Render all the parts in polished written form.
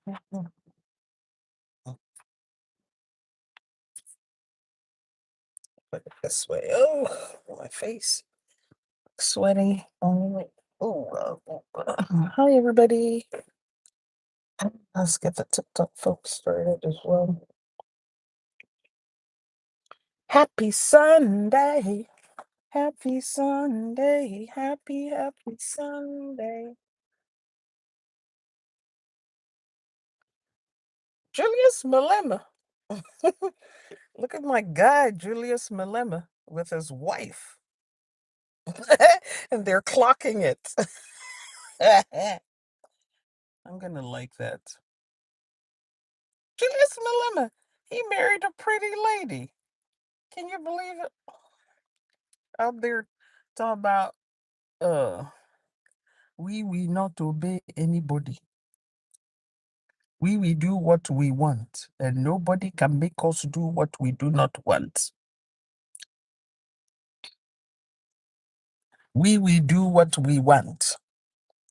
Put it this way. Oh, my face. Sweaty. Hi, everybody. Let's get the TikTok folks started as well. Happy Sunday. Happy Sunday. Happy Sunday. Julius Malema. Look at my guy, Julius Malema, with his wife. And they're clocking it. I'm going to like that. Julius Malema, he married a pretty lady. Can you believe it? Out there talking about, we will not obey anybody. We will do what we want, and nobody can make us do what we do not want. We will do what we want,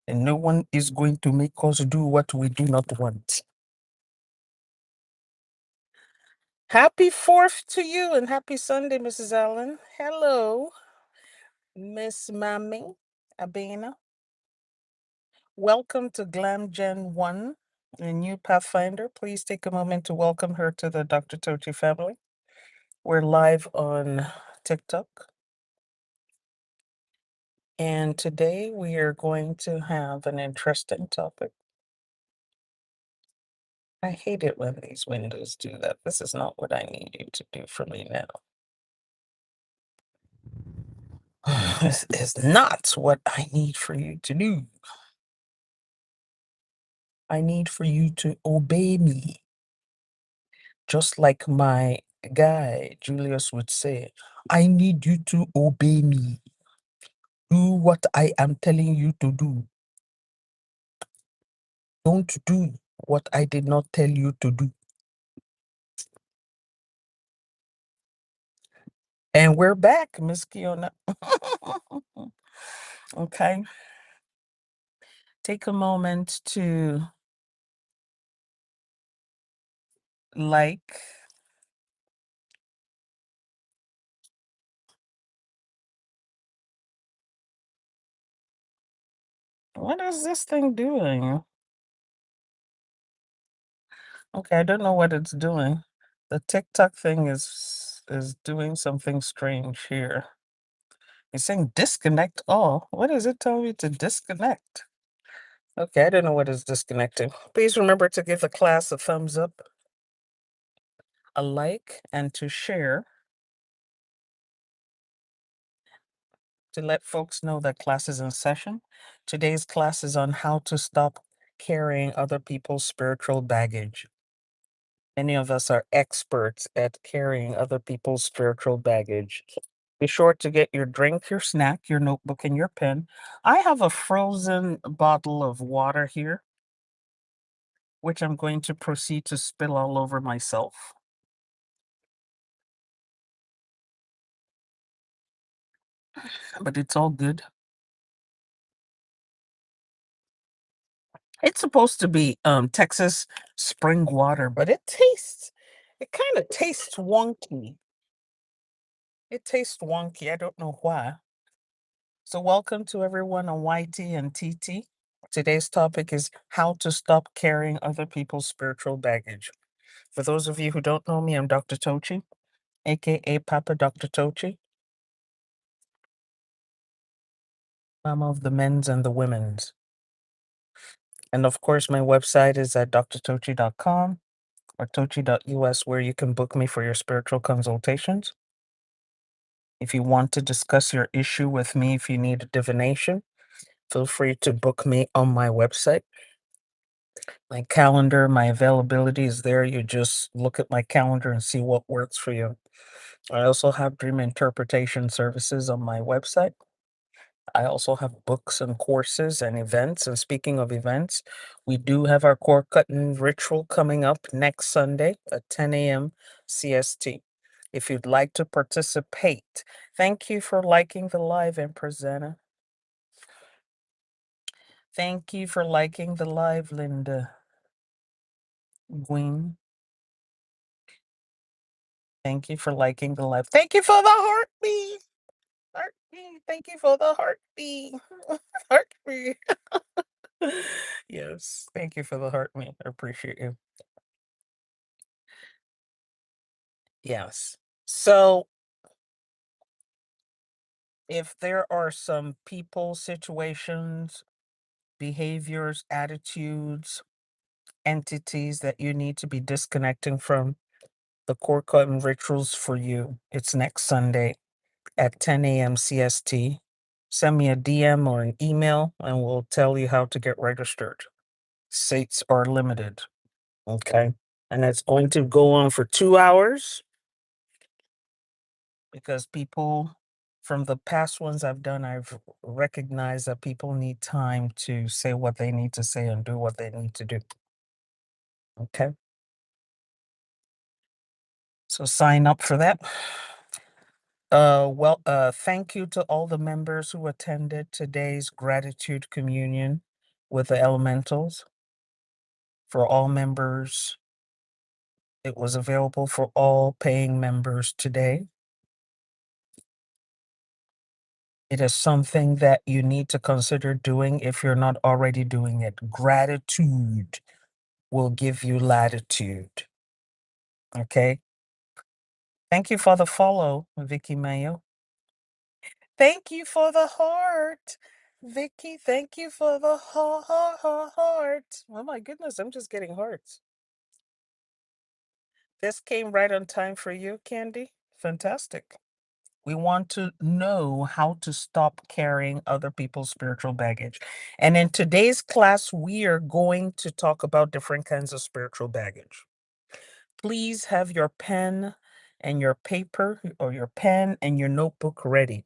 and no one is going to make us do what we do not want. Happy 4th to you, and happy Sunday, Mrs. Allen. Hello, Miss Mammy Abena. Welcome to Glam Gen 1, a new Pathfinder. Please take a moment to welcome her to the Dr. Tochi family. We're live on TikTok. And today we are going to have an interesting topic. I hate it when these windows do that. This is not what I need you to do for me now. This is not what I need for you to do. I need for you to obey me. Just like my guy, Julius, would say, I need you to obey me. Do what I am telling you to do. Don't do what I did not tell you to do. And we're back, Miss Kiona. Okay. Take a moment to like, what is this thing doing? Okay, I don't know what it's doing. The TikTok thing is doing something strange here. It's saying disconnect all. What is it telling me to disconnect? Okay, I don't know what is disconnecting. Please remember to give the class a thumbs up, a like, and to share to let folks know that class is in session. Today's class is on how to stop carrying other people's spiritual baggage. Many of us are experts at carrying other people's spiritual baggage. Be sure to get your drink, your snack, your notebook, and your pen. I have a frozen bottle of water here, which I'm going to proceed to spill all over myself. But it's all good. It's supposed to be Texas spring water, but it kind of tastes wonky. It tastes wonky. I don't know why. So welcome to everyone on YT and TT. Today's topic is how to stop carrying other people's spiritual baggage. For those of you who don't know me, I'm Dr. Tochi, aka Papa Dr. Tochi, mama of the men's and the women's. And of course, my website is at drtochi.com or tochi.us, where you can book me for your spiritual consultations. If you want to discuss your issue with me, if you need a divination, feel free to book me on my website. My calendar, my availability is there. You just look at my calendar and see what works for you. I also have dream interpretation services on my website. I also have books and courses and events. And speaking of events, we do have our core cutting ritual coming up next Sunday at 10 a.m. CST. If you'd like to participate, thank you for liking the live, Empress Zana. Thank you for liking the live, Linda. Gwen. Thank you for liking the live. Thank you for the heartbeat. Heartbeat. Thank you for the heartbeat. Heartbeat. Yes. Thank you for the heartbeat. I appreciate you. Yes. So if there are some people, situations, behaviors, attitudes, entities that you need to be disconnecting from, the core cutting rituals for you, it's next Sunday at 10 a.m. CST. Send me a DM or an email and we'll tell you how to get registered. Seats are limited. Okay. And it's going to go on for 2 hours because people from the past ones I've done, I've recognized that people need time to say what they need to say and do what they need to do. Okay. So sign up for that. Thank you to all the members who attended today's gratitude communion with the elementals. For all members, it was available for all paying members today. It is something that you need to consider doing if you're not already doing it. Gratitude will give you latitude. Okay. Thank you for the follow, Vicky Mayo. Thank you for the heart. Vicky, thank you for the heart. Oh my goodness, I'm just getting hearts. This came right on time for you, Candy. Fantastic. We want to know how to stop carrying other people's spiritual baggage. And in today's class, we are going to talk about different kinds of spiritual baggage. Please have your pen and your paper or your pen and your notebook ready.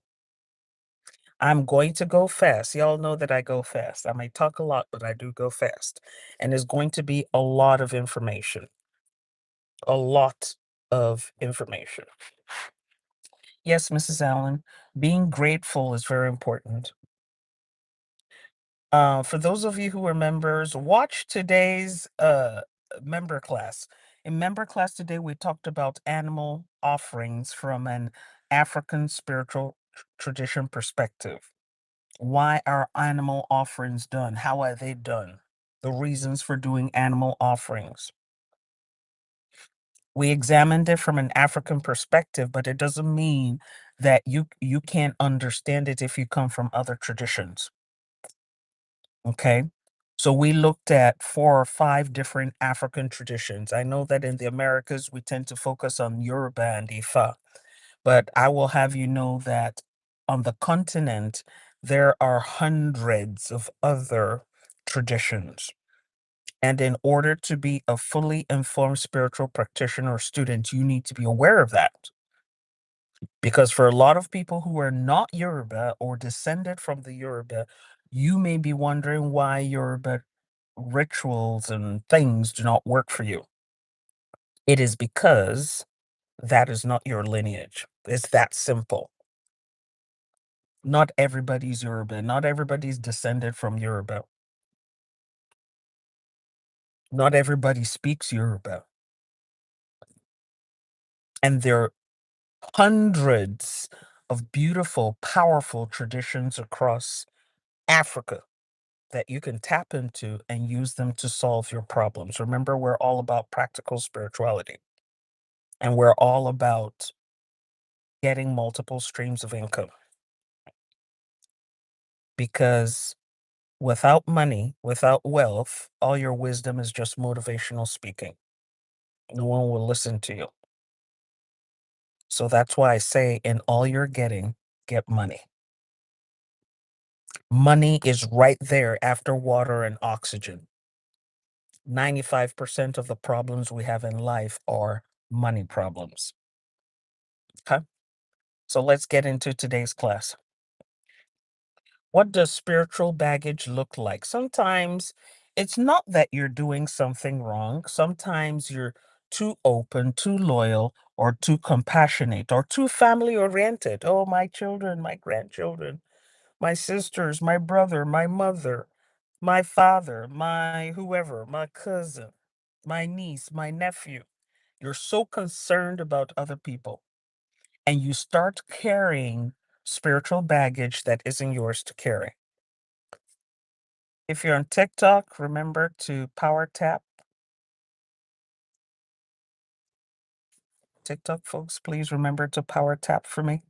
I'm going to go fast. Y'all know that I go fast. I may talk a lot, but I do go fast. And there's going to be a lot of information. A lot of information. Yes, Mrs. Allen, being grateful is very important. For those of you who are members, watch today's member class. In member class today, we talked about animal offerings from an African spiritual tradition perspective. Why are animal offerings done? How are they done? The reasons for doing animal offerings. We examined it from an African perspective, but it doesn't mean that you can't understand it if you come from other traditions. Okay. So we looked at 4 or 5 different African traditions. I know that in the Americas, we tend to focus on Yoruba and Ifa, but I will have you know that on the continent, there are hundreds of other traditions. And in order to be a fully informed spiritual practitioner or student, you need to be aware of that. Because for a lot of people who are not Yoruba or descended from the Yoruba, you may be wondering why Yoruba rituals and things do not work for you. It is because that is not your lineage. It's that simple. Not everybody's Yoruba. Not everybody's descended from Yoruba. Not everybody speaks Yoruba. And there are hundreds of beautiful, powerful traditions across Africa that you can tap into and use them to solve your problems. Remember, we're all about practical spirituality and we're all about getting multiple streams of income because without money, without wealth, all your wisdom is just motivational speaking. No one will listen to you. So that's why I say, in all you're getting, get money. Money is right there after water and oxygen. 95% of the problems we have in life are money problems. Okay. So let's get into today's class. What does spiritual baggage look like? Sometimes it's not that you're doing something wrong. Sometimes you're too open, too loyal, or too compassionate, or too family oriented. Oh, my children, my grandchildren, my sisters, my brother, my mother, my father, my whoever, my cousin. my niece, my nephew. You're so concerned about other people, and you start carrying spiritual baggage that isn't yours to carry. If you're on TikTok, remember to power tap. TikTok folks, please remember to power tap for me.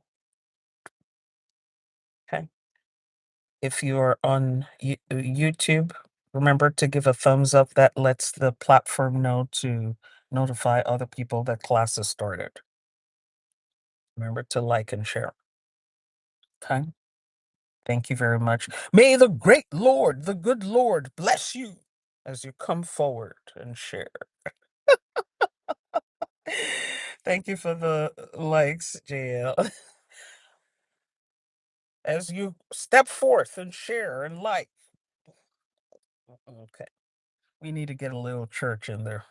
Okay. If you're on YouTube, remember to give a thumbs up. That lets the platform know to notify other people that class has started. Remember to like and share. Okay. Thank you very much. May the great Lord, the good Lord, bless you as you come forward and share. Thank you for the likes, JL. As you step forth and share and like. Okay. We need to get a little church in there.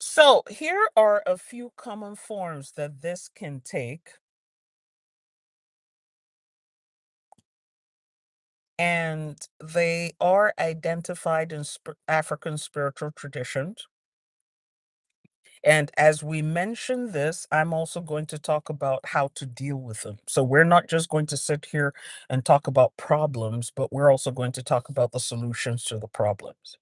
So here are a few common forms that this can take. And they are identified in African spiritual traditions. And as we mention this, I'm also going to talk about how to deal with them. So we're not just going to sit here and talk about problems, but we're also going to talk about the solutions to the problems.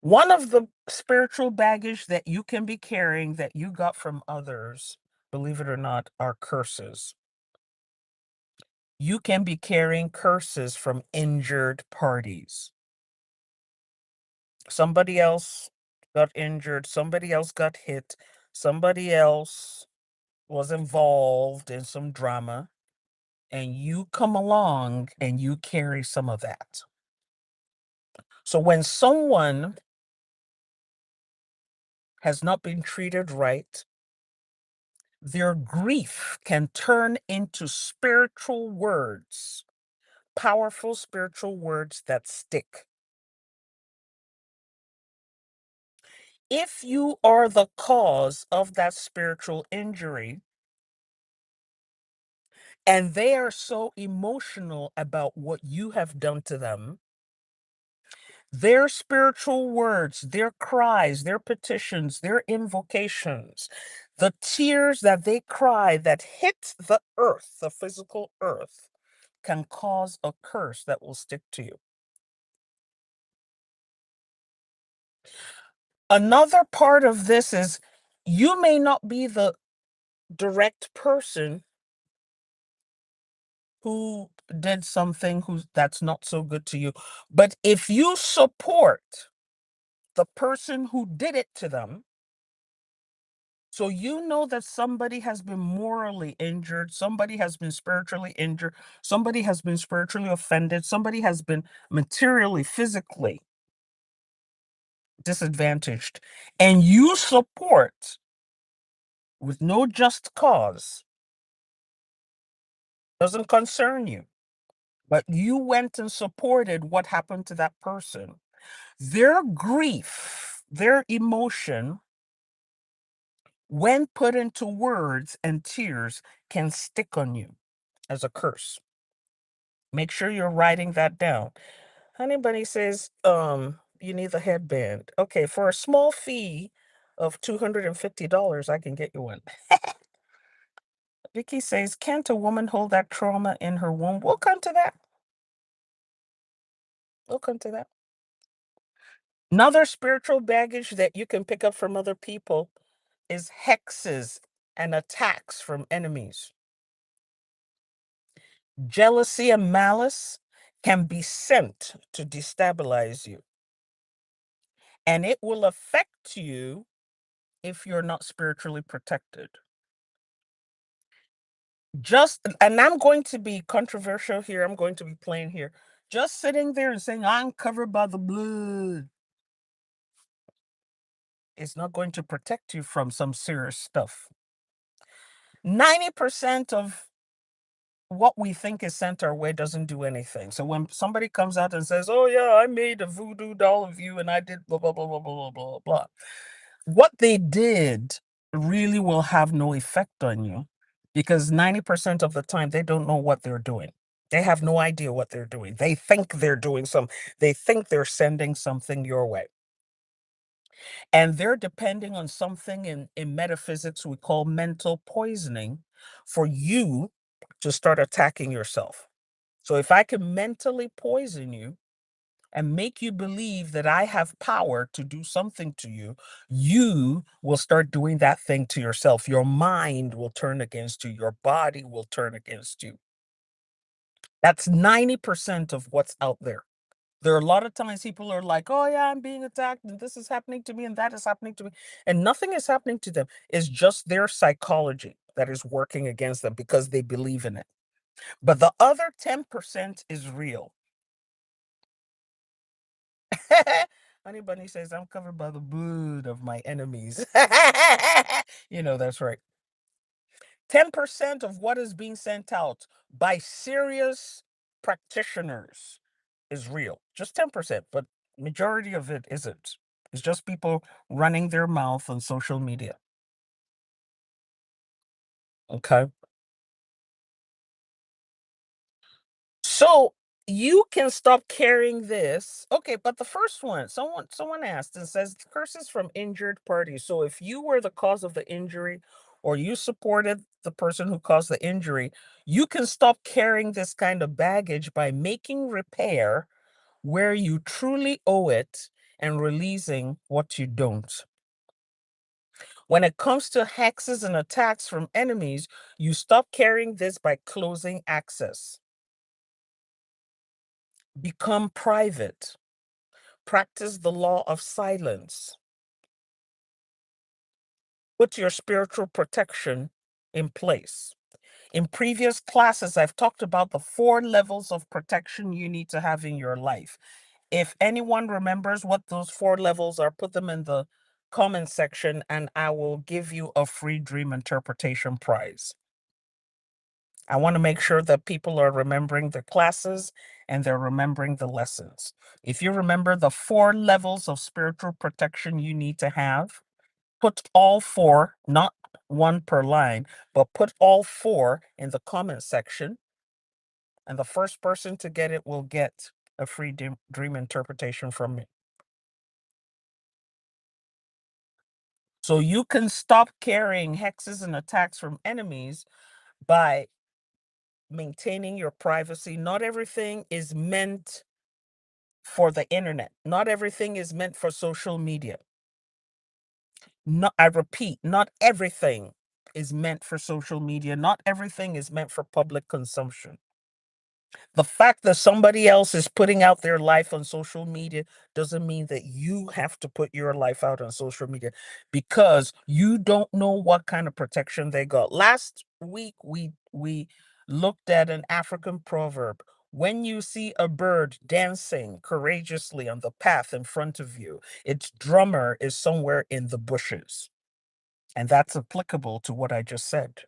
One of the spiritual baggage that you can be carrying that you got from others, believe it or not, are curses. You can be carrying curses from injured parties. Somebody else got injured, somebody else got hit, somebody else was involved in some drama, and you come along and you carry some of that. So when someone has not been treated right, their grief can turn into spiritual words, powerful spiritual words that stick. If you are the cause of that spiritual injury, and they are so emotional about what you have done to them, their spiritual words, their cries, their petitions, their invocations, the tears that they cry that hit the earth, the physical earth, can cause a curse that will stick to you. Another part of this is you may not be the direct person who did something that's not so good to you, but if you support the person who did it to them, so you know that somebody has been morally injured, somebody has been spiritually injured, somebody has been spiritually offended, somebody has been materially, physically disadvantaged, and you support with no just cause, doesn't concern you, but you went and supported what happened to that person. Their grief, their emotion, when put into words and tears, can stick on you as a curse. Make sure you're writing that down. Honey Bunny says, you need the headband. Okay, for a small fee of $250, I can get you one. Vicky says, can't a woman hold that trauma in her womb? We'll come to that. We'll come to that. Another spiritual baggage that you can pick up from other people is hexes and attacks from enemies. Jealousy and malice can be sent to destabilize you, and it will affect you if you're not spiritually protected. And I'm going to be controversial here, I'm going to be plain here. Just sitting there and saying, I'm covered by the blood, is not going to protect you from some serious stuff. 90% of what we think is sent our way doesn't do anything. So when somebody comes out and says, oh, yeah, I made a voodoo doll of you and I did blah, blah, blah, blah, blah, blah, blah, blah, what they did really will have no effect on you because 90% of the time they don't know what they're doing. They have no idea what they're doing. They think they're doing they think they're sending something your way. And they're depending on something in metaphysics we call mental poisoning for you to start attacking yourself. So if I can mentally poison you and make you believe that I have power to do something to you, you will start doing that thing to yourself. Your mind will turn against you. Your body will turn against you. That's 90% of what's out there. There are a lot of times people are like, oh, yeah, I'm being attacked, and this is happening to me, and that is happening to me. And nothing is happening to them. It's just their psychology that is working against them because they believe in it. But the other 10% is real. Honey Bunny says, I'm covered by the blood of my enemies. That's right. 10% of what is being sent out by serious practitioners is real. Just 10%, but majority of it isn't. It's just people running their mouth on social media. Okay. So you can stop carrying this. Okay, but the first one, someone asked and says curses from injured parties. So if you were the cause of the injury or you supported the person who caused the injury, you can stop carrying this kind of baggage by making repair where you truly owe it and releasing what you don't. When it comes to hexes and attacks from enemies, you stop carrying this by closing access. Become private. Practice the law of silence. Put your spiritual protection in place. In previous classes, I've talked about the 4 levels of protection you need to have in your life. If anyone remembers what those 4 levels are, put them in the comment section and I will give you a free dream interpretation prize. I want to make sure that people are remembering the classes and they're remembering the lessons. If you remember the 4 levels of spiritual protection you need to have, put all 4, not one per line, but put all 4 in the comment section. And the first person to get it will get a free dream interpretation from me. So you can stop carrying hexes and attacks from enemies by maintaining your privacy. Not everything is meant for the internet. Not everything is meant for social media. I repeat, not everything is meant for social media. Not everything is meant for public consumption. The fact that somebody else is putting out their life on social media doesn't mean that you have to put your life out on social media because you don't know what kind of protection they got. Last week we looked at an African proverb. When you see a bird dancing courageously on the path in front of you, its drummer is somewhere in the bushes. And that's applicable to what I just said.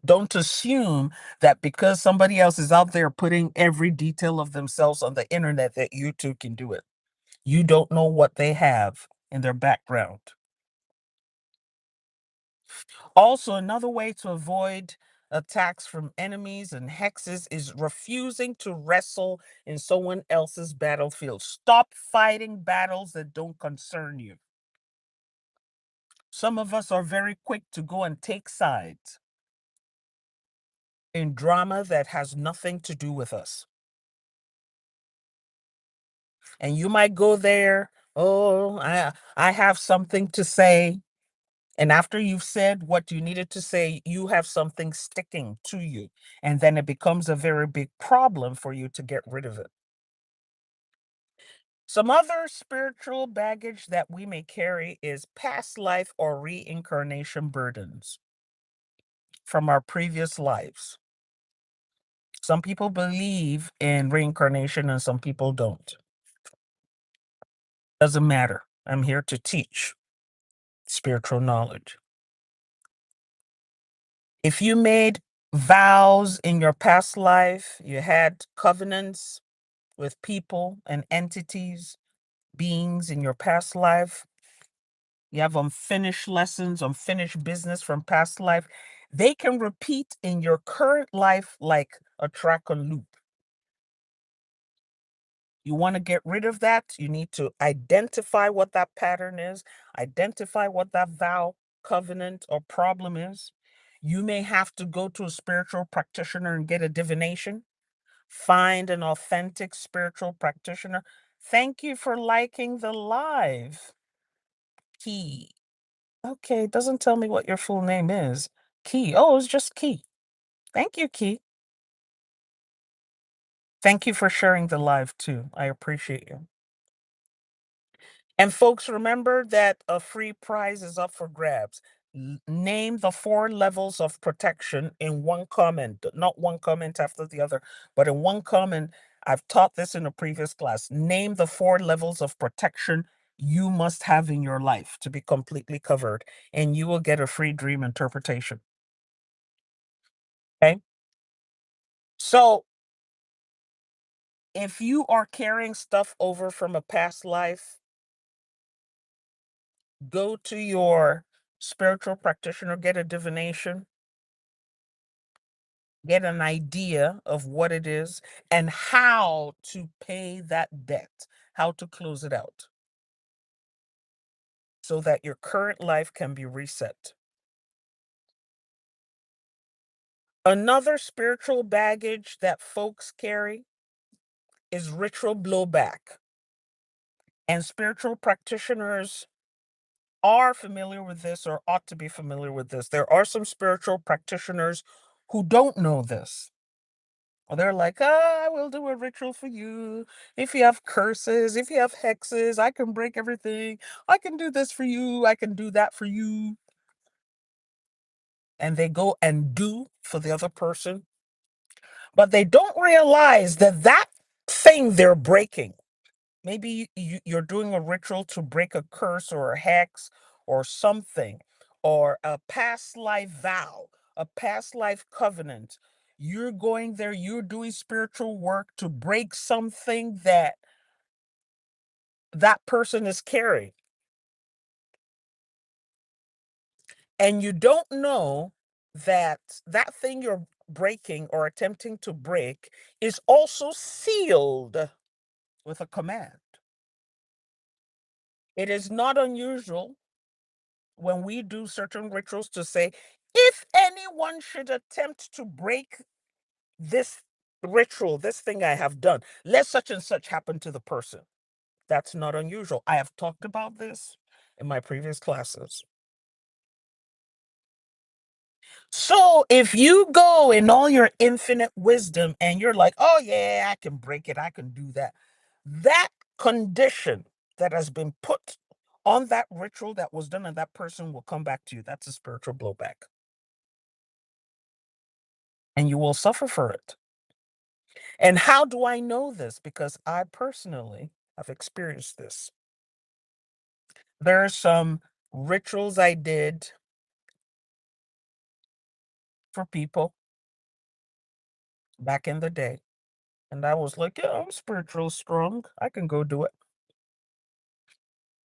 Don't assume that because somebody else is out there putting every detail of themselves on the internet that you too can do it. You don't know what they have in their background. Also, another way to avoid attacks from enemies and hexes is refusing to wrestle in someone else's battlefield. Stop fighting battles that don't concern you. Some of us are very quick to go and take sides in drama that has nothing to do with us. And you might go there, oh, I have something to say. And after you've said what you needed to say, you have something sticking to you. And then it becomes a very big problem for you to get rid of it. Some other spiritual baggage that we may carry is past life or reincarnation burdens from our previous lives. Some people believe in reincarnation and some people don't. Doesn't matter. I'm here to teach spiritual knowledge. If you made vows in your past life, you had covenants with people and entities, beings in your past life, you have unfinished lessons, unfinished business from past life, they can repeat in your current life like attract a loop. You want to get rid of that, you need to identify what that pattern is, identify what that vow, covenant, or problem is. You may have to go to a spiritual practitioner and get a divination. Find an authentic spiritual practitioner. Thank you for liking the live. Key. Okay, it doesn't tell me what your full name is. Key. Oh, it's just Key. Thank you, Key. Thank you for sharing the live too. I appreciate you. And folks, remember that a free prize is up for grabs. Name the 4 levels of protection in one comment, not one comment after the other, but in one comment. I've taught this in a previous class. Name the 4 levels of protection you must have in your life to be completely covered, and you will get a free dream interpretation. Okay. So if you are carrying stuff over from a past life, go to your spiritual practitioner, get a divination, get an idea of what it is and how to pay that debt, how to close it out so that your current life can be reset. Another spiritual baggage that folks carry is ritual blowback. And spiritual practitioners are familiar with this or ought to be familiar with this. There are some spiritual practitioners who don't know this. Or they're like, I will do a ritual for you. If you have curses, if you have hexes, I can break everything. I can do this for you. I can do that for you. And they go and do for the other person. But they don't realize that that thing they're breaking, maybe you're doing a ritual to break a curse or a hex or something, or a past life vow, a past life covenant. You're going there, you're doing spiritual work to break something that that person is carrying. And you don't know that that thing you're breaking or attempting to break is also sealed with a command. It is not unusual when we do certain rituals to say, if anyone should attempt to break this ritual, this thing I have done, let such and such happen to the person. That's not unusual. I have talked about this in my previous classes. So if you go in all your infinite wisdom and you're like, oh yeah, I can break it, I can do that, that condition that has been put on that ritual that was done and that person will come back to you. That's a spiritual blowback. And you will suffer for it. And how do I know this? Because I personally have experienced this. There are some rituals I did for people back in the day. And I was like, yeah, I'm spiritual strong. I can go do it.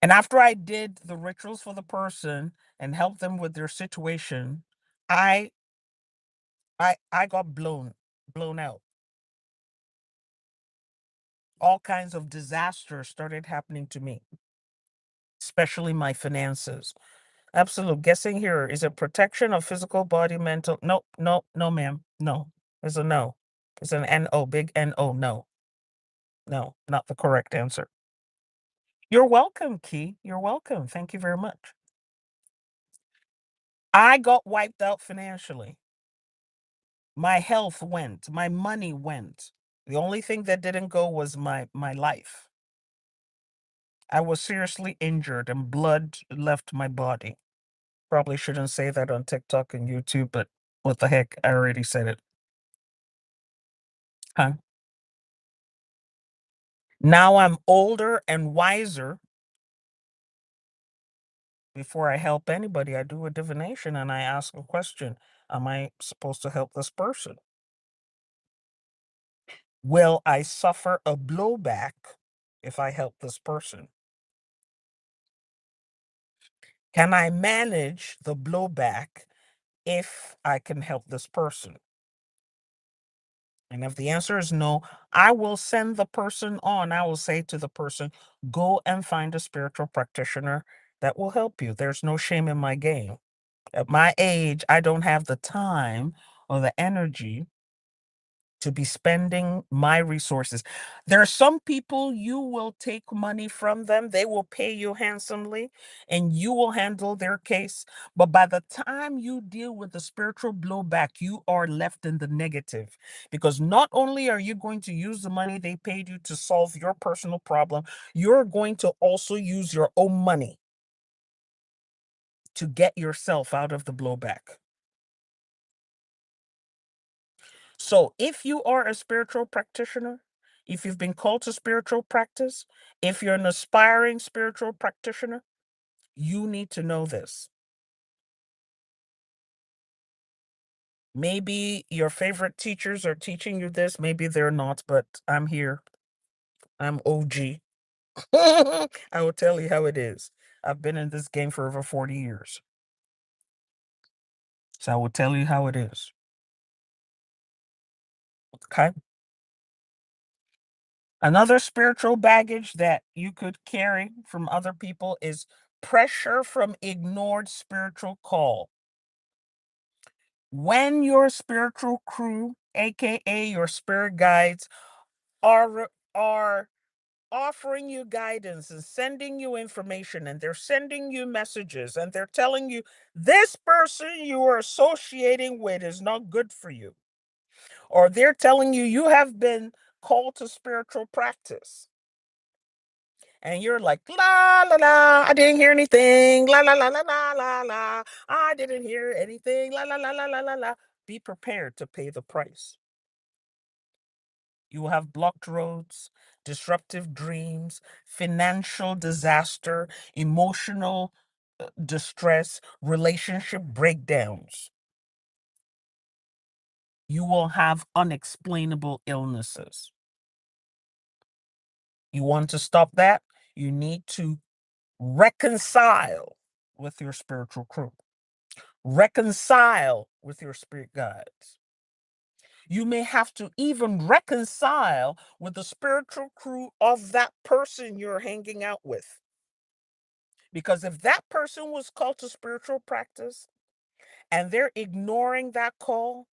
And after I did the rituals for the person and helped them with their situation, I I got blown out. All kinds of disasters started happening to me, especially my finances. Absolute guessing here. Is it protection of physical body, mental? No, no, no, ma'am. No. It's a no. It's an N-O, big N-O. No. No, not the correct answer. You're welcome, Key. You're welcome. Thank you very much. I got wiped out financially. My health went. My money went. The only thing that didn't go was my life. I was seriously injured and blood left my body. Probably shouldn't say that on TikTok and YouTube, but what the heck? I already said it. Huh? Now I'm older and wiser. Before I help anybody, I do a divination and I ask a question. Am I supposed to help this person? Will I suffer a blowback if I help this person? Can I manage the blowback if I can help this person? And if the answer is no, I will send the person on. I will say to the person, go and find a spiritual practitioner that will help you. There's no shame in my game. At my age, I don't have the time or the energy to be spending my resources. There are some people you will take money from them, they will pay you handsomely, and you will handle their case. But by the time you deal with the spiritual blowback, you are left in the negative because not only are you going to use the money they paid you to solve your personal problem, you're going to also use your own money to get yourself out of the blowback. So, if you are a spiritual practitioner, if you've been called to spiritual practice, if you're an aspiring spiritual practitioner, you need to know this. Maybe your favorite teachers are teaching you this, maybe they're not, but I'm here. I'm OG. I will tell you how it is. I've been in this game for over 40 years. So I will tell you how it is. Okay. Another spiritual baggage that you could carry from other people is pressure from ignored spiritual call. When your spiritual crew, aka your spirit guides, are offering you guidance and sending you information and they're sending you messages and they're telling you this person you are associating with is not good for you, or they're telling you you have been called to spiritual practice and you're like, la la la, I didn't hear anything, la la la la la la la, I didn't hear anything, la la la la la la la, be prepared to pay the price. You will have blocked roads, disruptive dreams, financial disaster, emotional distress, relationship breakdowns. You will have unexplainable illnesses. You want to stop that? You need to reconcile with your spiritual crew, reconcile with your spirit guides. You may have to even reconcile with the spiritual crew of that person you're hanging out with. Because if that person was called to spiritual practice and they're ignoring that call,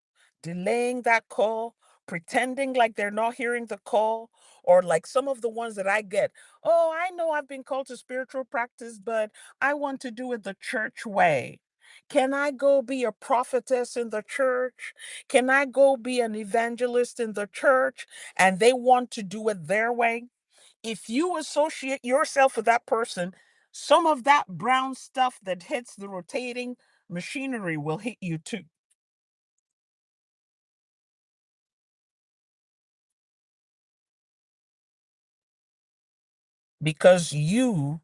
delaying that call, pretending like they're not hearing the call, or like some of the ones that I get, oh, I know I've been called to spiritual practice, but I want to do it the church way. Can I go be a prophetess in the church? Can I go be an evangelist in the church? And they want to do it their way. If you associate yourself with that person, some of that brown stuff that hits the rotating machinery will hit you too. Because you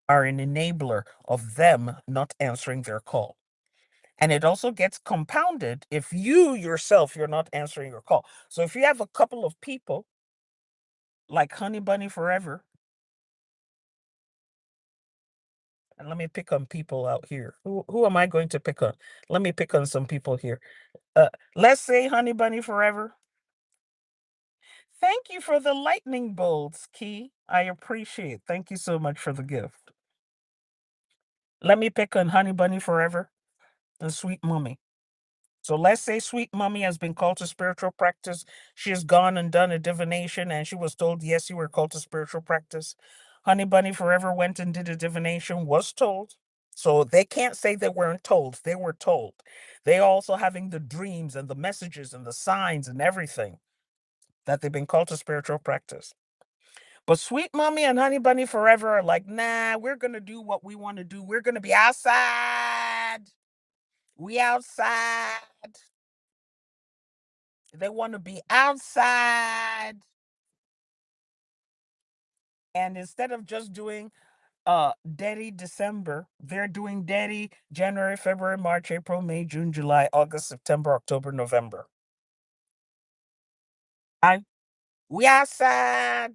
are an enabler of them not answering their call. And it also gets compounded if you yourself, you're not answering your call. So if you have a couple of people like Honey Bunny Forever, and let me pick on people out here. Who am I going to pick on? Let me pick on some people here. Let's say Honey Bunny Forever. Thank you for the lightning bolts, Key. I appreciate. Thank you so much for the gift. Let me pick on Honey Bunny Forever and Sweet Mummy. So let's say Sweet Mummy has been called to spiritual practice. She has gone and done a divination and she was told, yes, you were called to spiritual practice. Honey Bunny Forever went and did a divination, was told. So they can't say they weren't told. They were told. They also having the dreams and the messages and the signs and everything that they've been called to spiritual practice. But Sweet Mommy and Honey Bunny Forever are like, nah, we're going to do what we want to do. We're going to be outside. We outside. They want to be outside. And instead of just doing Daddy December, they're doing Daddy January, February, March, April, May, June, July, August, September, October, November. We outside.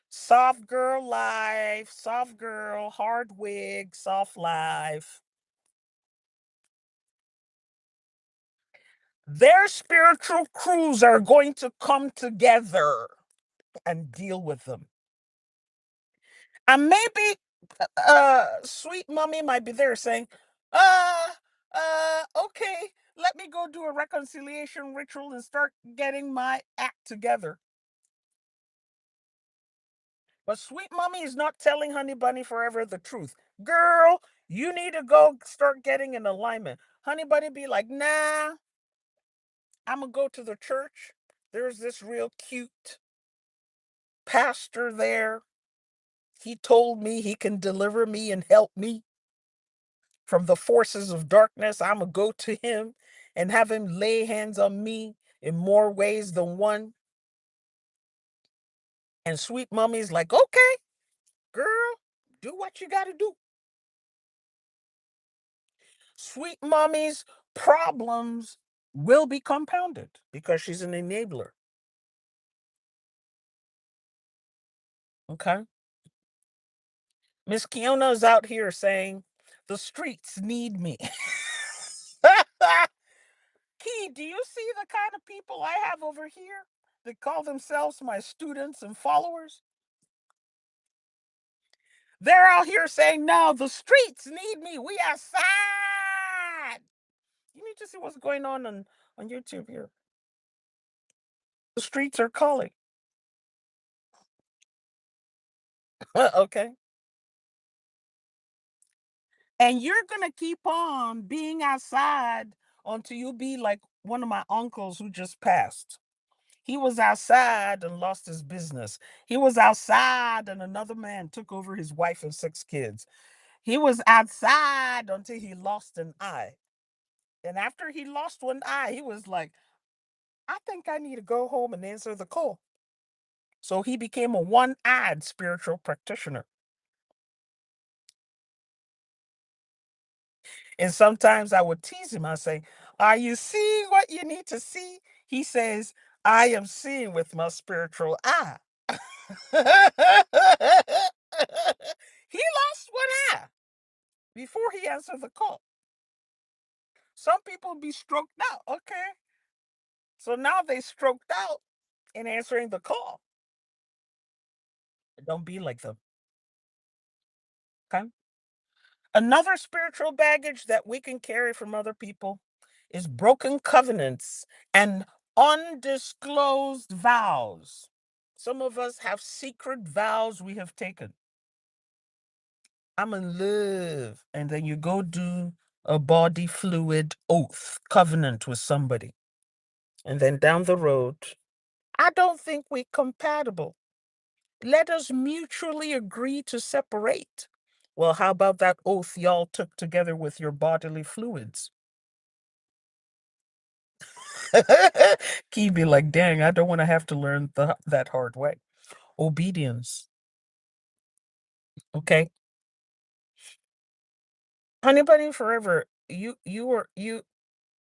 Soft girl life, soft girl, hard wig, soft life. Their spiritual crews are going to come together and deal with them. And maybe sweet mommy might be there saying, okay, let me go do a reconciliation ritual and start getting my act together. But sweet mommy is not telling Honey Bunny Forever the truth. Girl, you need to go start getting in alignment. Honey Bunny be like, nah, I'm going to go to the church. There's this real cute pastor there. He told me he can deliver me and help me from the forces of darkness. I'm going to go to him and have him lay hands on me in more ways than one. And sweet mommy's like, okay, girl, do what you got to do. Sweet mommy's problems will be compounded because she's an enabler. Okay. Miss Kiona is out here saying, the streets need me. Key, do you see the kind of people I have over here that call themselves my students and followers? They're out here saying, no, the streets need me. We are sad. You need to see what's going on YouTube here. The streets are calling. Okay. And you're going to keep on being outside until you be like one of my uncles who just passed. He was outside and lost his business. He was outside and another man took over his wife and 6 kids. He was outside until he lost an eye. And after he lost one eye, he was like, I think I need to go home and answer the call. So he became a one-eyed spiritual practitioner. And sometimes I would tease him. I say, are you seeing what you need to see? He says, I am seeing with my spiritual eye. He lost one eye before he answered the call. Some people be stroked out. Okay. So now they stroked out in answering the call. Don't be like them. Okay. Another spiritual baggage that we can carry from other people is broken covenants and undisclosed vows. Some of us have secret vows we have taken. I'm in love. And then you go do a body fluid oath covenant with somebody. And then down the road, I don't think we're compatible. Let us mutually agree to separate. Well, how about that oath y'all took together with your bodily fluids? Key be like, dang, I don't want to have to learn that hard way. Obedience. Okay. Honey Bunny Forever, you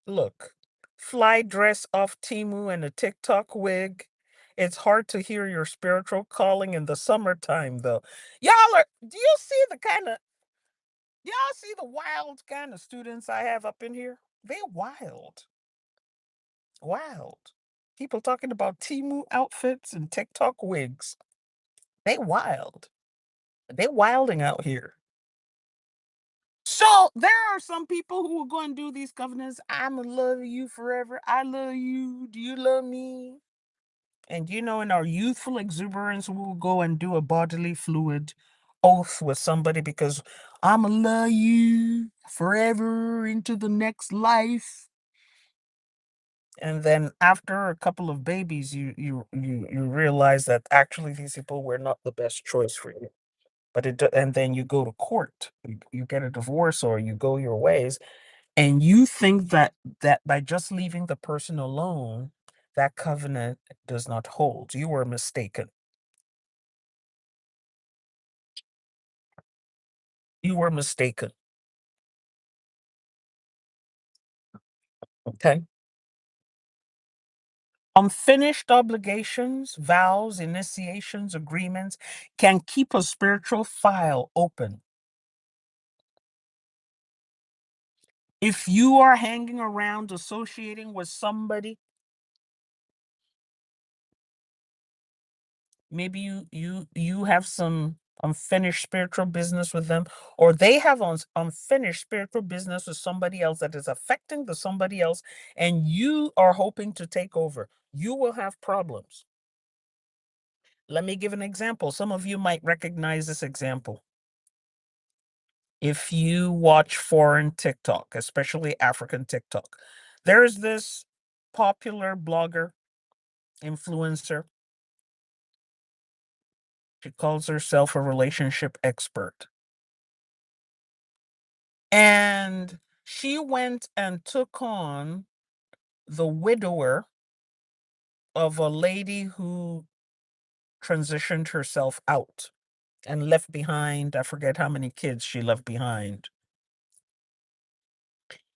look. Fly dress off Timu and a TikTok wig. It's hard to hear your spiritual calling in the summertime though. Do you see y'all see the wild kind of students I have up in here? They wild. Wild. People talking about Timu outfits and TikTok wigs. They wild. They wilding out here. So there are some people who will go and do these covenants. I'ma love you forever. I love you. Do you love me? And in our youthful exuberance, we will go and do a bodily fluid oath with somebody because I'ma love you forever into the next life. And then after a couple of babies, you realize that actually these people were not the best choice for you. And then you go to court, you get a divorce or you go your ways, and you think that by just leaving the person alone, that covenant does not hold. You were mistaken. You were mistaken. Okay. Unfinished obligations, vows, initiations, agreements can keep a spiritual file open. If you are hanging around associating with somebody, maybe you have some unfinished spiritual business with them, or they have unfinished spiritual business with somebody else that is affecting the somebody else, and you are hoping to take over, you will have problems. Let me give an example. Some of you might recognize this example. If you watch foreign TikTok, especially African TikTok, there's this popular blogger, influencer. She calls herself a relationship expert. And she went and took on the widower of a lady who transitioned herself out and left behind, I forget how many kids she left behind.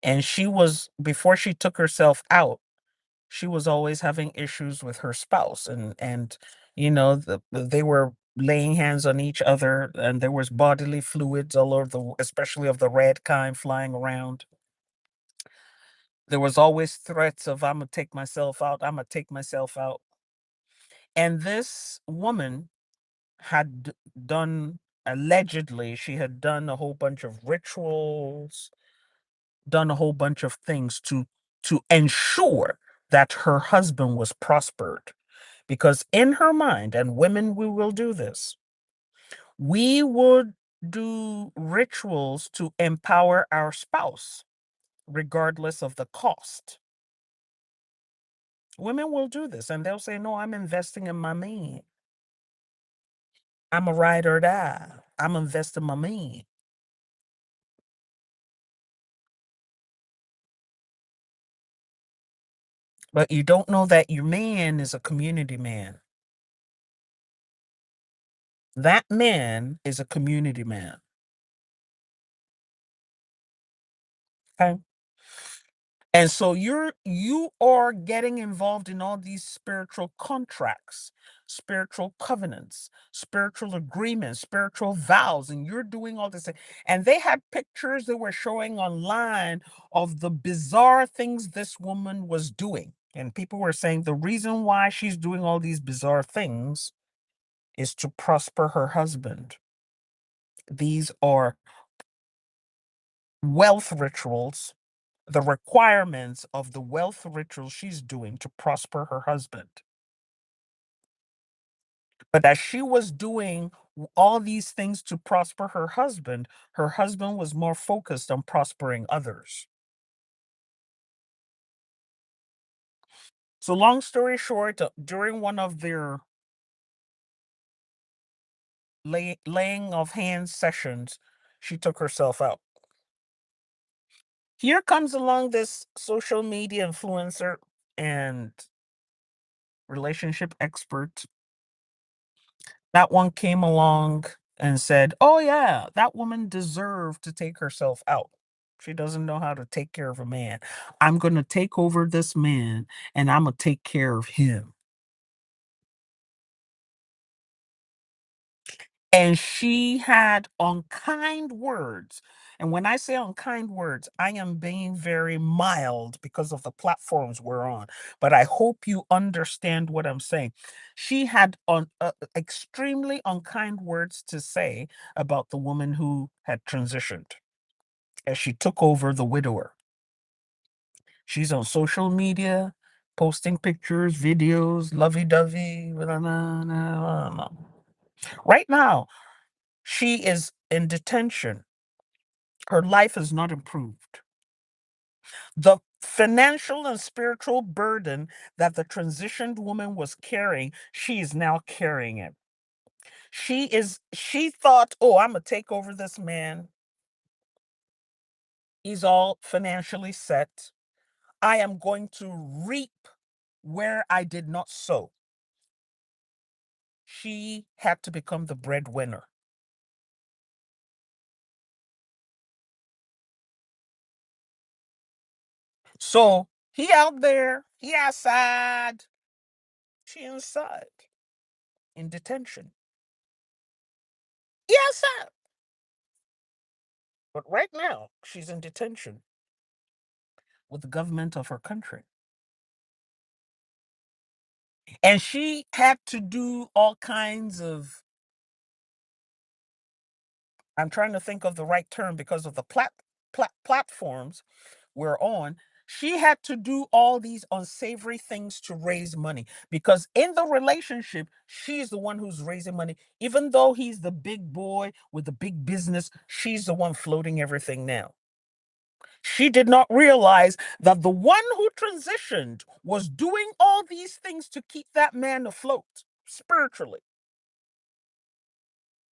And she was, before she took herself out, she was always having issues with her spouse, and they were laying hands on each other, and there was bodily fluids all over especially of the red kind, flying around. There was always threats of, I'm gonna take myself out, I'm gonna take myself out. And this woman had done, allegedly, she had done a whole bunch of rituals, done a whole bunch of things to ensure that her husband was prospered. Because in her mind, and women, we will do this, we would do rituals to empower our spouse, regardless of the cost. Women will do this, and they'll say, no, I'm investing in my man. I'm a ride or die. I'm investing in my man. But you don't know that your man is a community man. That man is a community man. Okay. And so you are getting involved in all these spiritual contracts, spiritual covenants, spiritual agreements, spiritual vows, and you're doing all this. And they had pictures that were showing online of the bizarre things this woman was doing. And people were saying the reason why she's doing all these bizarre things is to prosper her husband. These are wealth rituals, the requirements of the wealth ritual she's doing to prosper her husband. But as she was doing all these things to prosper her husband was more focused on prospering others. So, long story short, during one of their laying of hands sessions, she took herself out. Here comes along this social media influencer and relationship expert. That one came along and said, oh, yeah, that woman deserved to take herself out. She doesn't know how to take care of a man. I'm going to take over this man and I'm going to take care of him. And she had unkind words. And when I say unkind words, I am being very mild because of the platforms we're on. But I hope you understand what I'm saying. She had extremely unkind words to say about the woman who had transitioned as she took over the widower. She's on social media, posting pictures, videos, lovey dovey. Right now, she is in detention. Her life has not improved. The financial and spiritual burden that the transitioned woman was carrying, she is now carrying it. She thought, oh, I'm going to take over this man. He's all financially set. I am going to reap where I did not sow. She had to become the breadwinner. So he out there, he outside, she inside in detention. He outside. But right now, she's in detention. with the government of her country. And she had to do all kinds of, I'm trying to think of the right term because of the platforms we're on. She had to do all these unsavory things to raise money because in the relationship, she's the one who's raising money. Even though he's the big boy with the big business, she's the one floating everything now. She did not realize that the one who transitioned was doing all these things to keep that man afloat spiritually.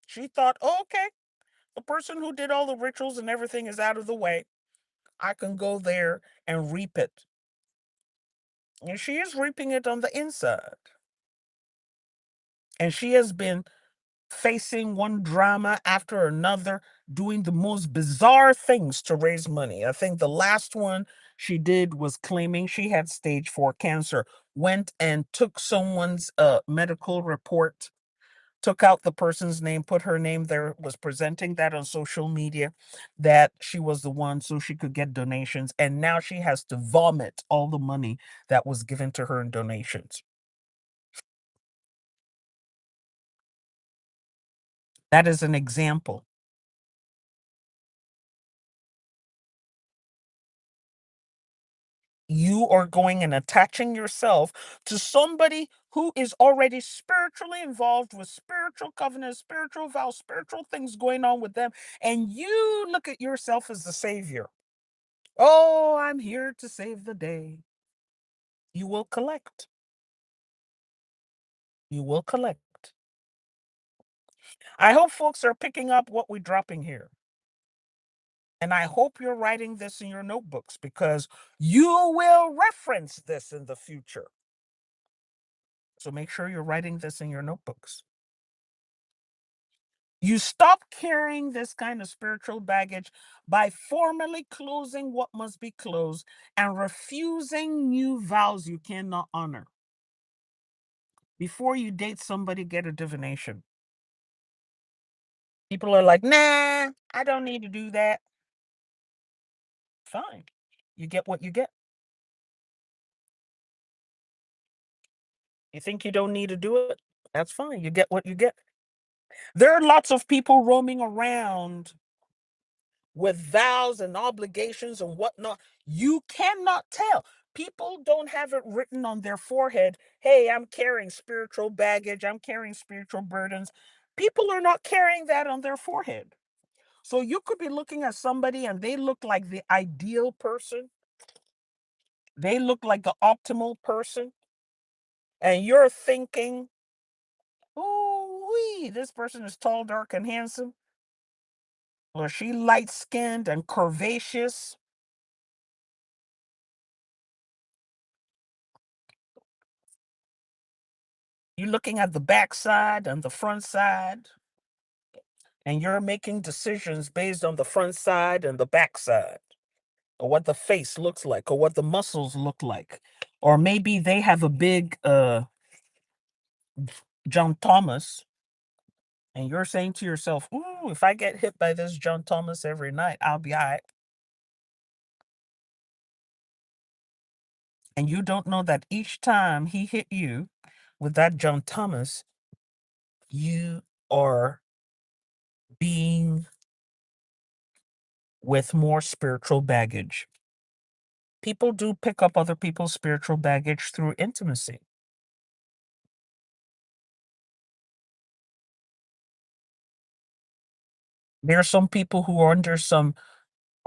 She thought, oh, okay, the person who did all the rituals and everything is out of the way. I can go there and reap it. And she is reaping it on the inside. And she has been facing one drama after another, doing the most bizarre things to raise money. I think the last one she did was claiming she had stage 4 cancer, went and took someone's medical report, took out the person's name, put her name there, was presenting that on social media that she was the one so she could get donations. And now she has to vomit all the money that was given to her in donations. That is an example. You are going and attaching yourself to somebody who is already spiritually involved with spiritual covenants, spiritual vows, spiritual things going on with them. And you look at yourself as the savior. Oh, I'm here to save the day. You will collect. You will collect. I hope folks are picking up what we're dropping here. And I hope you're writing this in your notebooks because you will reference this in the future. So make sure you're writing this in your notebooks. You stop carrying this kind of spiritual baggage by formally closing what must be closed and refusing new vows you cannot honor. Before you date somebody, get a divination. People are like, nah, I don't need to do that. Fine. You get what you get. You think you don't need to do it? That's fine. You get what you get. There are lots of people roaming around with vows and obligations and whatnot. You cannot tell. People don't have it written on their forehead. Hey, I'm carrying spiritual baggage. I'm carrying spiritual burdens. People are not carrying that on their forehead. So you could be looking at somebody and they look like the ideal person. They look like the optimal person. And you're thinking, oh, this person is tall, dark, and handsome. Or she light skinned and curvaceous. You're looking at the back side and the front side, and you're making decisions based on the front side and the back side, or what the face looks like, or what the muscles look like. Or maybe they have a big John Thomas, and you're saying to yourself, ooh, if I get hit by this John Thomas every night, I'll be all right. And you don't know that each time he hit you with that John Thomas, you are being with more spiritual baggage. People do pick up other people's spiritual baggage through intimacy. There are some people who are under some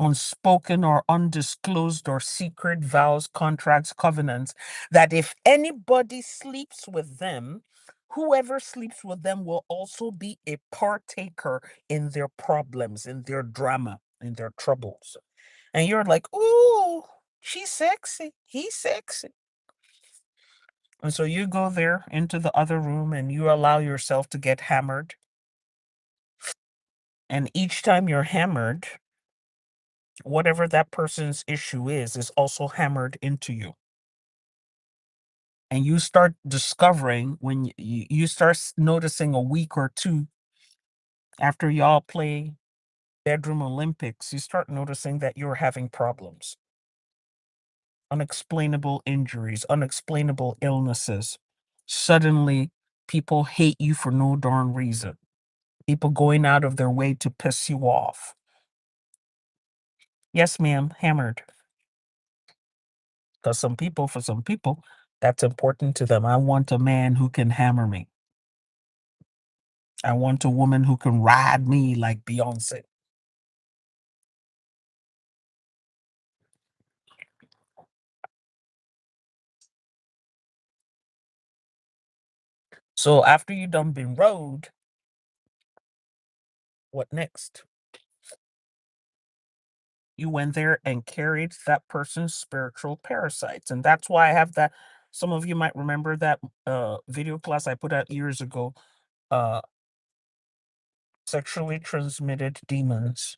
unspoken or undisclosed or secret vows, contracts, covenants that if anybody sleeps with them, whoever sleeps with them will also be a partaker in their problems, in their drama, in their troubles. And you're like, ooh, she's sexy, he's sexy. And so you go there into the other room and you allow yourself to get hammered. And each time you're hammered, whatever that person's issue is also hammered into you. And you start discovering when you start noticing a week or two after y'all play bedroom Olympics, you start noticing that you're having problems. unexplainable injuries, unexplainable illnesses. Suddenly, people hate you for no darn reason. People going out of their way to piss you off. Yes, ma'am, hammered. Because for some people, that's important to them. I want a man who can hammer me. I want a woman who can ride me like Beyonce. So after you done been rode, what next? You went there and carried that person's spiritual parasites. And that's why I have that. Some of you might remember that video class I put out years ago, uh, sexually transmitted demons,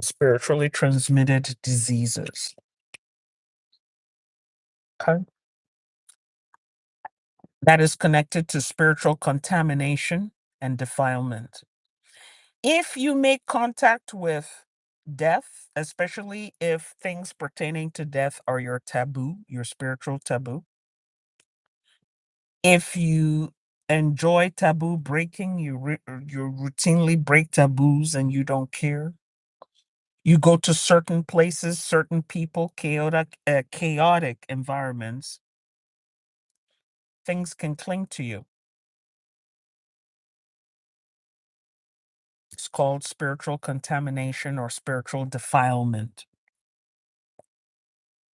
spiritually transmitted diseases. Okay. That is connected to spiritual contamination and defilement. If you make contact with death, especially if things pertaining to death are your taboo, your spiritual taboo, if you enjoy taboo breaking, you routinely break taboos and you don't care. You go to certain places, certain people, chaotic environments, things can cling to you. It's called spiritual contamination or spiritual defilement.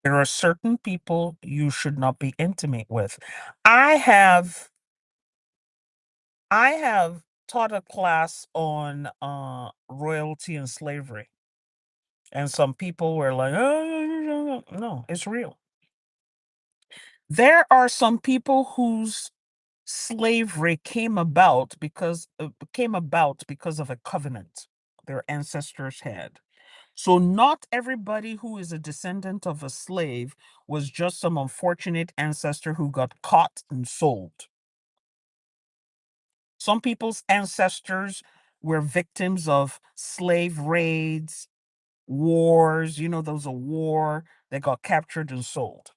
There are certain people you should not be intimate with. I have I have taught a class on royalty and slavery. And some people were like, oh, no, it's real. There are some people whose slavery came about because of a covenant their ancestors had. So not everybody who is a descendant of a slave was just some unfortunate ancestor who got caught and sold. Some people's ancestors were victims of slave raids, wars, there was a war, they got captured and sold.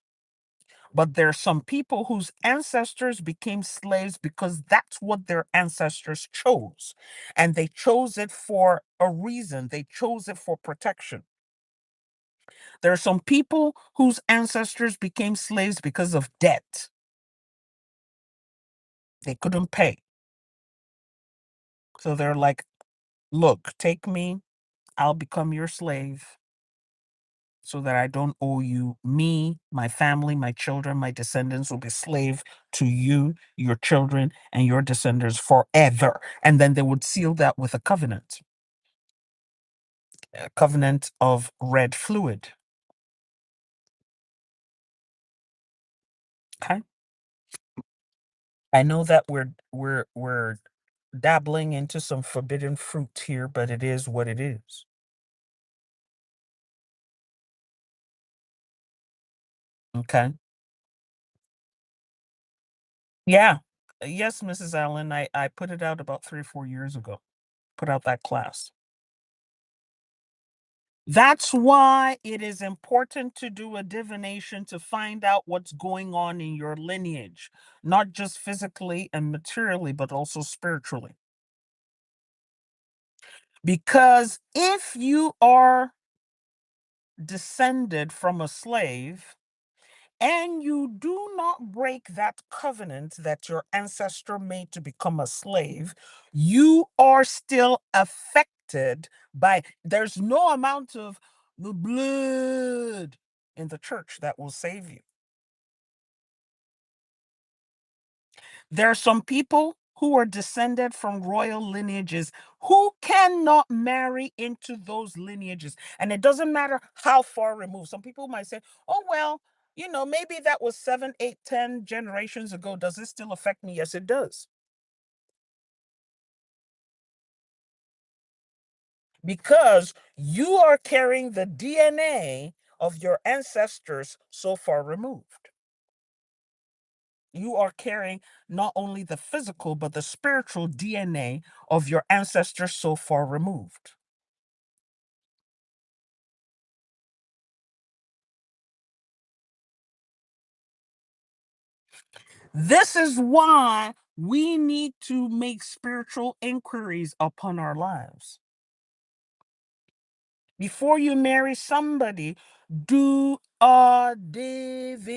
But there are some people whose ancestors became slaves because that's what their ancestors chose. And they chose it for a reason, they chose it for protection. There are some people whose ancestors became slaves because of debt. They couldn't pay. So they're like, look, take me, I'll become your slave so that I don't owe you. Me, my family, my children, my descendants will be slave to you, your children, and your descendants forever. And then they would seal that with a covenant of red fluid. Okay. I know that we're dabbling into some forbidden fruit here, but it is what it is. Okay. Yeah. Yes, Mrs. Allen, I put it out about 3 or 4 years ago. Put out that class. That's why it is important to do a divination to find out what's going on in your lineage, not just physically and materially, but also spiritually. Because if you are descended from a slave, and you do not break that covenant that your ancestor made to become a slave, you are still affected by, there's no amount of the blood in the church that will save you. There are some people who are descended from royal lineages who cannot marry into those lineages. And it doesn't matter how far removed. Some people might say, oh, well, maybe that was 7, 8, 10 generations ago. Does it still affect me? Yes, it does. Because you are carrying the DNA of your ancestors so far removed. You are carrying not only the physical, but the spiritual DNA of your ancestors so far removed. This is why we need to make spiritual inquiries upon our lives. Before you marry somebody, do a divination.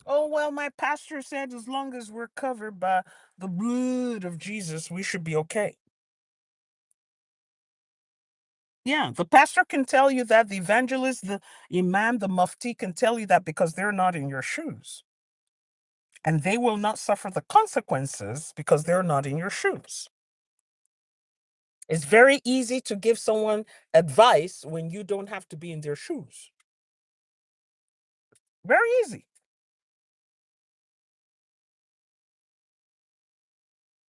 Oh, well, my pastor said as long as we're covered by the blood of Jesus, we should be okay. Yeah, the pastor can tell you that, the evangelist, the imam, the mufti can tell you that because they're not in your shoes. And they will not suffer the consequences because they're not in your shoes. It's very easy to give someone advice when you don't have to be in their shoes. Very easy.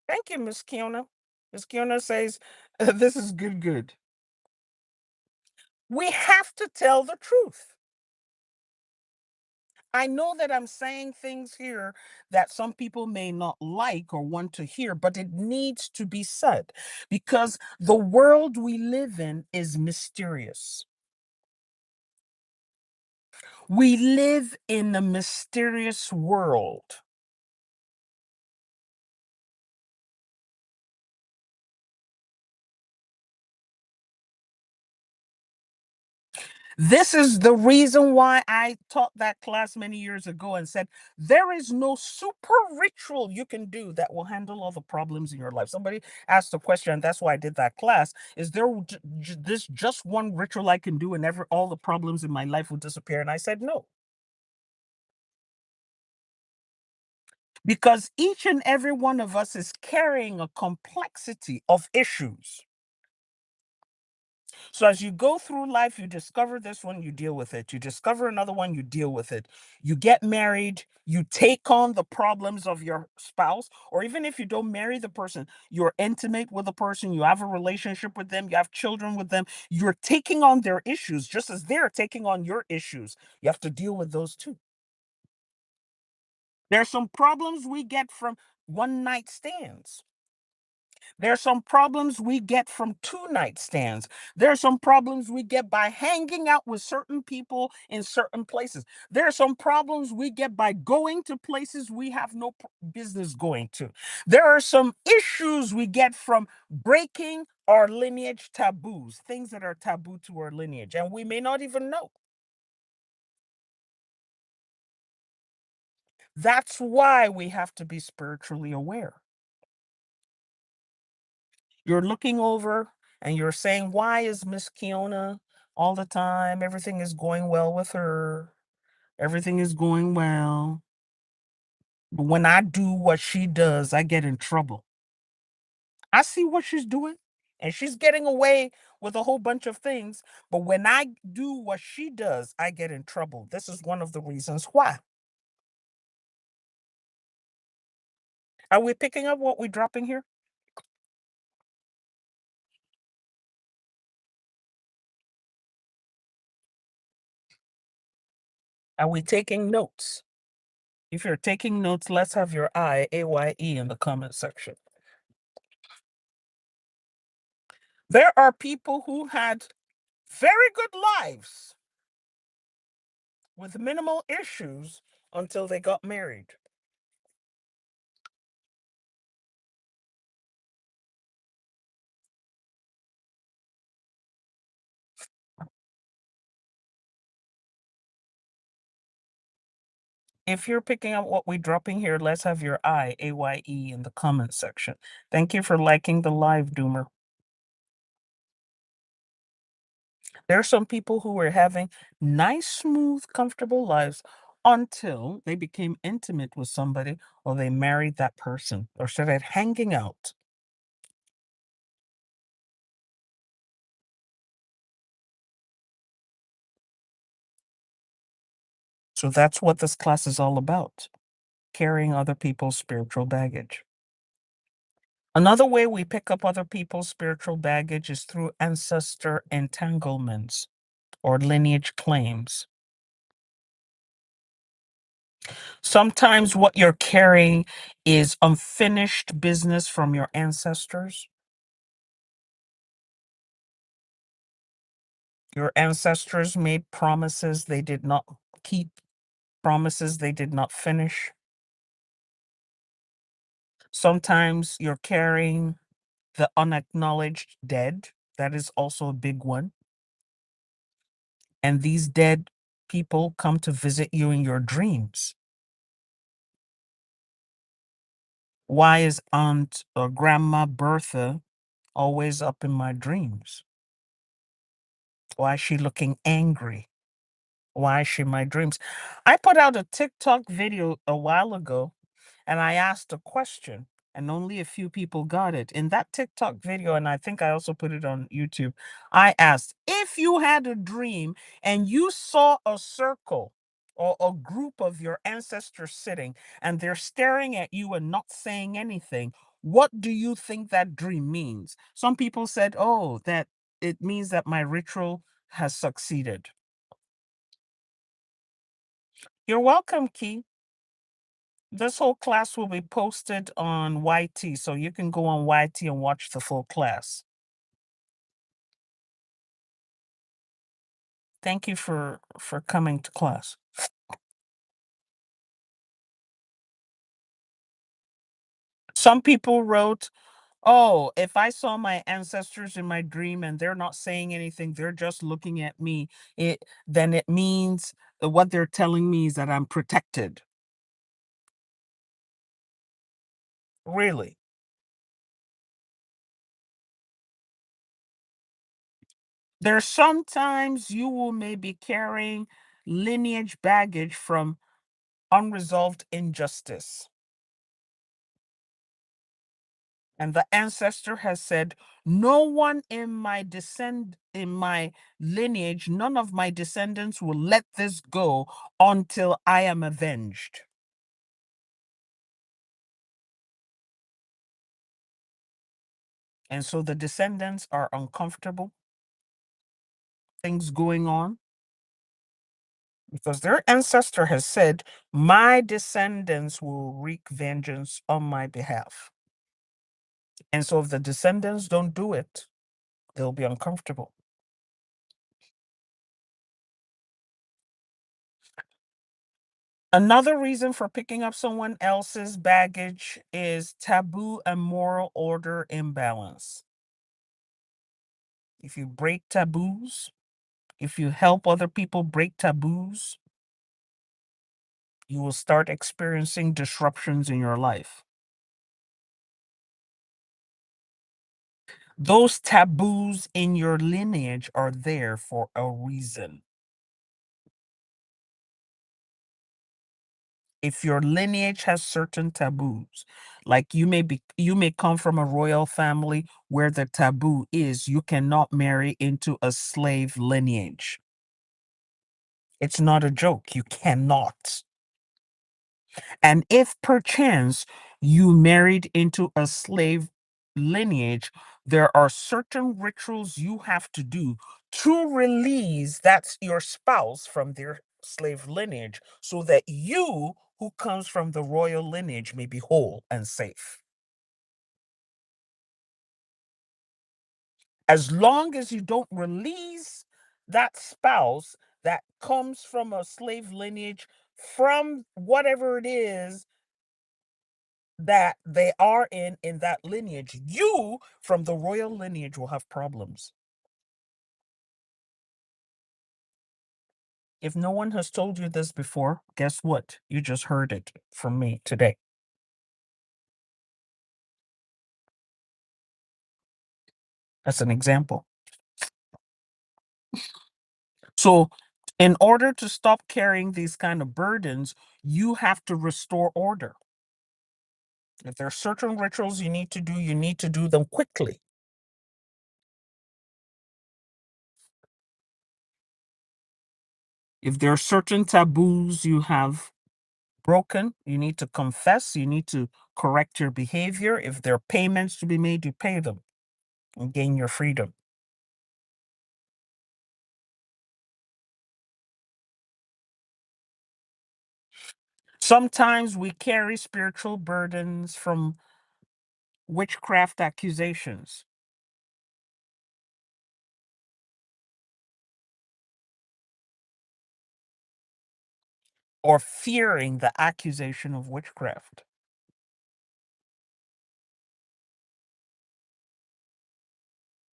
Thank you, Miss Kiona. Miss Kiona says, this is good. We have to tell the truth. I know that I'm saying things here that some people may not like or want to hear, but it needs to be said because the world we live in is mysterious. We live in a mysterious world. This is the reason why I taught that class many years ago and said, there is no super ritual you can do that will handle all the problems in your life. Somebody asked a question, and that's why I did that class. Is there this just one ritual I can do and all the problems in my life will disappear? And I said, no. Because each and every one of us is carrying a complexity of issues. So as you go through life, you discover this one, you deal with it. You discover another one, you deal with it. You get married, you take on the problems of your spouse, or even if you don't marry the person, you're intimate with the person, you have a relationship with them, you have children with them, you're taking on their issues just as they're taking on your issues. You have to deal with those too. There's some problems we get from one night stands. There's some problems we get from two-night stands. There's some problems we get by hanging out with certain people in certain places. There are some problems we get by going to places we have no business going to. There are some issues we get from breaking our lineage taboos, things that are taboo to our lineage, and we may not even know. That's why we have to be spiritually aware. You're looking over and you're saying, why is Miss Kiona all the time? Everything is going well with her. Everything is going well. But when I do what she does, I get in trouble. I see what she's doing and she's getting away with a whole bunch of things. But when I do what she does, I get in trouble. This is one of the reasons why. Are we picking up what we're dropping here? Are we taking notes? If you're taking notes, let's have your AYE in the comment section. There are people who had very good lives with minimal issues until they got married. If you're picking up what we're dropping here, let's have your AYE in the comment section. Thank you for liking the live, Doomer. There are some people who were having nice, smooth, comfortable lives until they became intimate with somebody or they married that person or started hanging out. So that's what this class is all about, carrying other people's spiritual baggage. Another way we pick up other people's spiritual baggage is through ancestor entanglements or lineage claims. Sometimes what you're carrying is unfinished business from your ancestors. Your ancestors made promises they did not keep, promises they did not finish. Sometimes you're carrying the unacknowledged dead. That is also a big one. And these dead people come to visit you in your dreams. Why is Aunt or Grandma Bertha always up in my dreams? Why is she looking angry? Why is she in my dreams? I put out a TikTok video a while ago and I asked a question and only a few people got it. In that TikTok video, and I think I also put it on YouTube, I asked if you had a dream and you saw a circle or a group of your ancestors sitting and they're staring at you and not saying anything, what do you think that dream means? Some people said, oh, that it means that my ritual has succeeded. You're welcome, Key. This whole class will be posted on YT, so you can go on YT and watch the full class. Thank you for coming to class. Some people wrote, oh, if I saw my ancestors in my dream and they're not saying anything, they're just looking at me, then it means what they're telling me is that I'm protected. Really? There's sometimes you will maybe carrying lineage baggage from unresolved injustice. And the ancestor has said, no one in my lineage, none of my descendants will let this go until I am avenged. And so the descendants are uncomfortable, things going on, because their ancestor has said, my descendants will wreak vengeance on my behalf. And so if the descendants don't do it, they'll be uncomfortable. Another reason for picking up someone else's baggage is taboo and moral order imbalance. If you break taboos, if you help other people break taboos, you will start experiencing disruptions in your life. Those taboos in your lineage are there for a reason. If your lineage has certain taboos, like you may come from a royal family where the taboo is you cannot marry into a slave lineage. It's not a joke. You cannot. And if perchance you married into a slave lineage, there are certain rituals you have to do to release that's your spouse from their slave lineage so that you, who comes from the royal lineage, may be whole and safe. As long as you don't release that spouse that comes from a slave lineage from whatever it is that they are in that lineage, you from the royal lineage will have problems. If no one has told you this before, guess what? You just heard it from me today. That's an example. So, in order to stop carrying these kind of burdens, you have to restore order. If there are certain rituals you need to do them quickly. If there are certain taboos you have broken, you need to confess, you need to correct your behavior. If there are payments to be made, you pay them and gain your freedom. Sometimes we carry spiritual burdens from witchcraft accusations. or fearing the accusation of witchcraft.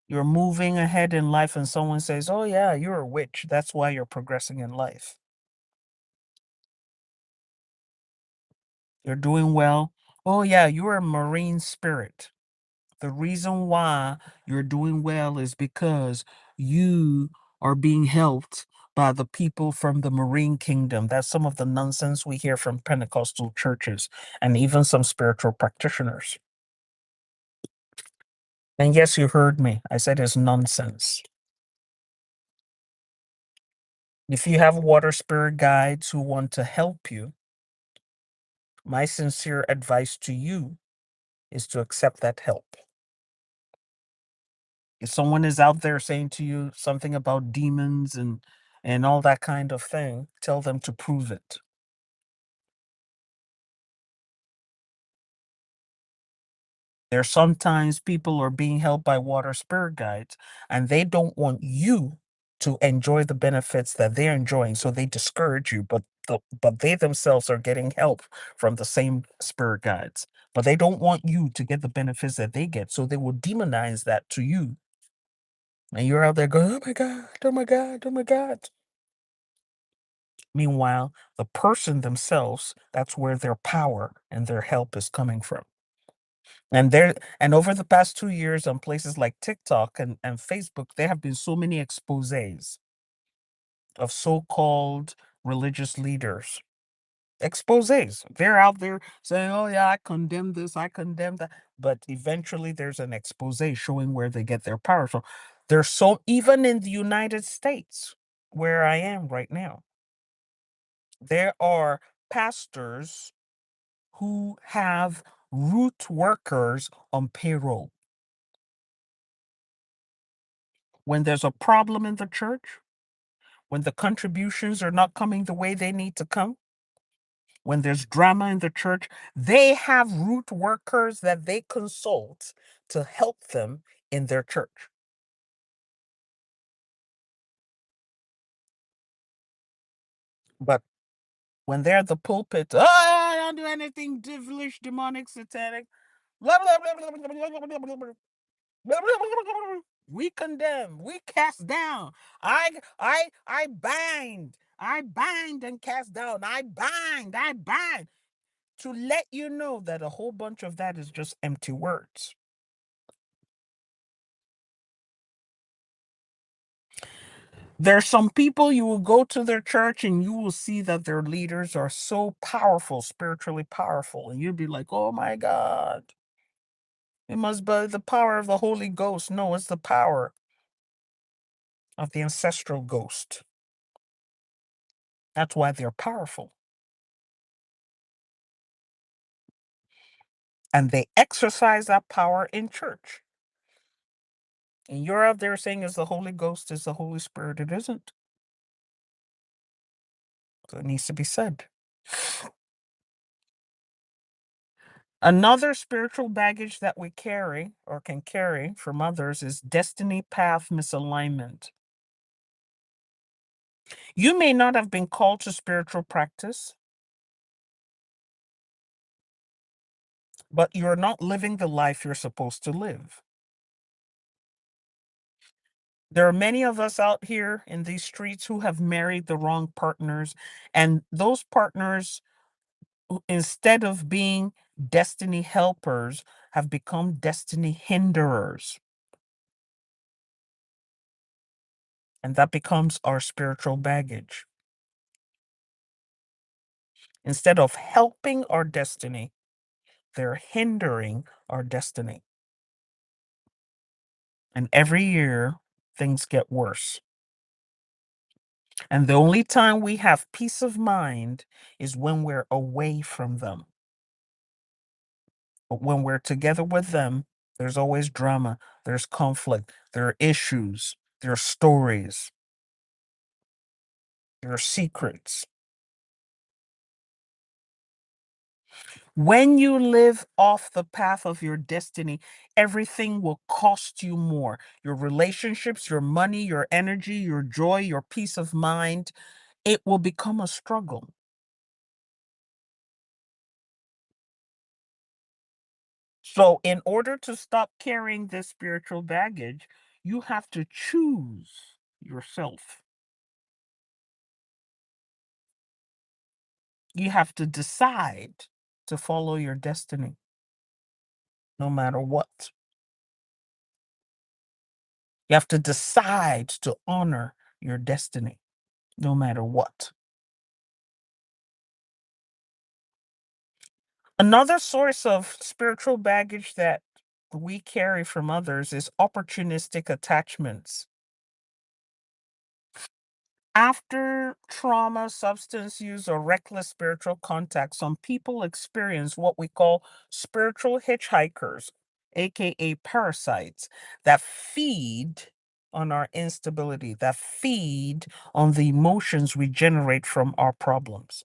You're moving ahead in life and someone says, "Oh yeah, you're a witch. That's why you're progressing in life." You're doing well. "Oh yeah, you're a marine spirit. The reason why you're doing well is because you are being helped by the people from the marine kingdom." That's some of the nonsense we hear from Pentecostal churches and even some spiritual practitioners. And yes, you heard me. I said it's nonsense. If you have water spirit guides who want to help you, my sincere advice to you is to accept that help. If someone is out there saying to you something about demons and all that kind of thing, tell them to prove it. There's sometimes people are being helped by water spirit guides and they don't want you to enjoy the benefits that they're enjoying, so they discourage you, but they themselves are getting help from the same spirit guides. But they don't want you to get the benefits that they get, so they will demonize that to you. And you're out there going, "Oh my God, oh my God, oh my God." Meanwhile, the person themselves, that's where their power and their help is coming from. And over the past 2 years on places like TikTok and Facebook, there have been so many exposés of so-called religious leaders. Exposés. They're out there saying, "Oh yeah, I condemn this, I condemn that." But eventually there's an expose showing where they get their power from. There's so even in the United States, where I am right now, there are pastors who have root workers on payroll. When there's a problem in the church, when the contributions are not coming the way they need to come, when there's drama in the church, they have root workers that they consult to help them in their church. But when they're at the pulpit, "Oh, I don't do anything devilish, demonic, satanic, blah, blah, blah, blah, blah, blah, blah, blah, blah, we condemn, we cast down. I bind and cast down. I bind." To let you know that a whole bunch of that is just empty words. There's some people you will go to their church and you will see that their leaders are so powerful, spiritually powerful, and you'll be like, "Oh my God, it must be the power of the Holy Ghost." No, it's the power of the ancestral ghost. That's why they're powerful. And they exercise that power in church. And you're out there saying it's the Holy Ghost, is the Holy Spirit. It isn't. So it needs to be said. Another spiritual baggage that we carry or can carry from others is destiny path misalignment. You may not have been called to spiritual practice, but you're not living the life you're supposed to live. There are many of us out here in these streets who have married the wrong partners, and those partners, instead of being destiny helpers, have become destiny hinderers. And that becomes our spiritual baggage. Instead of helping our destiny, they're hindering our destiny. And every year, things get worse. And the only time we have peace of mind is when we're away from them. But when we're together with them, there's always drama, there's conflict, there are issues, there are stories, there are secrets. When you live off the path of your destiny, everything will cost you more. Your relationships, your money, your energy, your joy, your peace of mind, it will become a struggle. So, in order to stop carrying this spiritual baggage, you have to choose yourself. You have to decide to follow your destiny, no matter what. You have to decide to honor your destiny, no matter what. Another source of spiritual baggage that we carry from others is opportunistic attachments. After trauma, substance use, or reckless spiritual contact, some people experience what we call spiritual hitchhikers, aka parasites, that feed on our instability, that feed on the emotions we generate from our problems.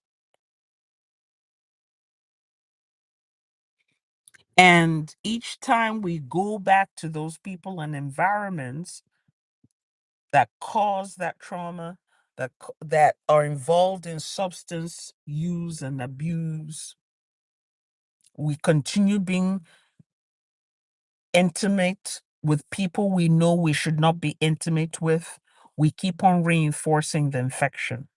And each time we go back to those people and environments that cause that trauma, that are involved in substance use and abuse, we continue being intimate with people we know we should not be intimate with. We keep on reinforcing the infection.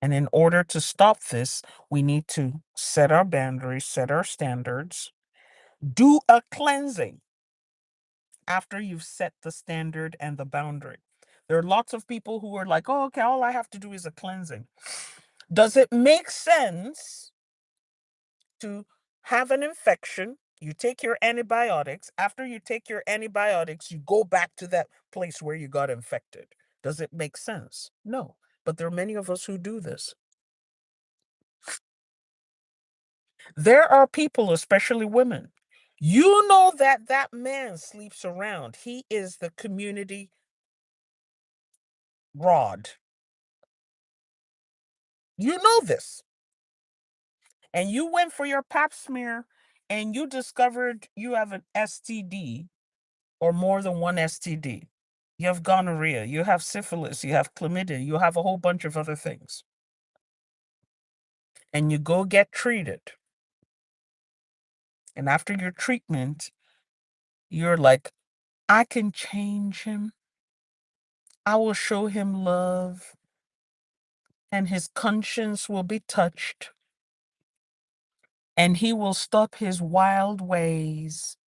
And in order to stop this, we need to set our boundaries, set our standards, do a cleansing after you've set the standard and the boundary. There are lots of people who are like, oh, okay, all I have to do is a cleansing. Does it make sense to have an infection? You take your antibiotics. After you take your antibiotics, you go back to that place where you got infected. Does it make sense? No. But there are many of us who do this. There are people, especially women, you know that that man sleeps around. He is the community rod. You know this. And you went for your pap smear and you discovered you have an STD or more than one STD. You have gonorrhea, you have syphilis, you have chlamydia, you have a whole bunch of other things. And you go get treated. And after your treatment, you're like, I can change him. I will show him love, and his conscience will be touched, and he will stop his wild ways,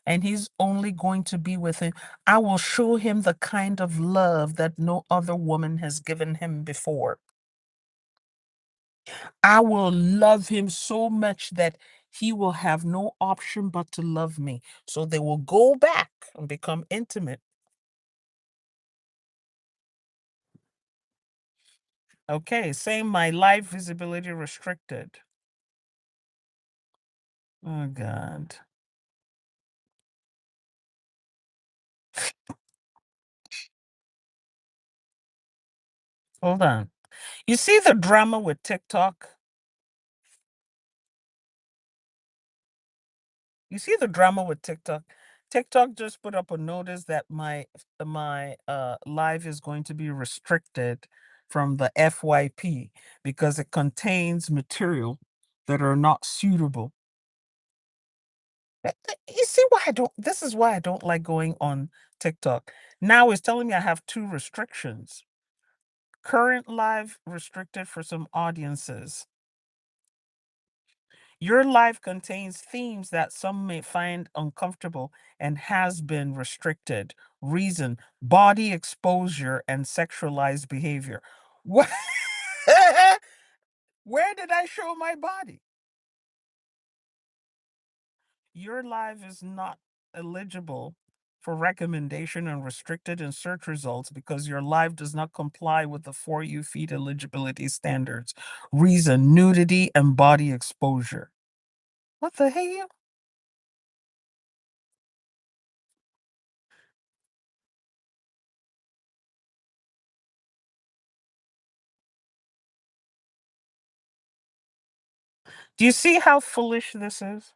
and he's only going to be with him. I will show him the kind of love that no other woman has given him before. I will love him so much that he will have no option but to love me. So they will go back and become intimate. Okay, same, my life visibility restricted. Oh, God. Hold on. You see the drama with TikTok? You see the drama with TikTok? TikTok just put up a notice that my live is going to be restricted from the FYP because it contains material that are not suitable. You see why I don't this is why I don't like going on TikTok. Now it's telling me I have two restrictions. Current live restricted for some audiences. Your life contains themes that some may find uncomfortable and has been restricted. Reason: body exposure and sexualized behavior. What? Where did I show my body? Your live is not eligible for recommendation and restricted in search results because your live does not comply with the For You feed eligibility standards. Reason: nudity and body exposure. What the hell? Do you see how foolish this is?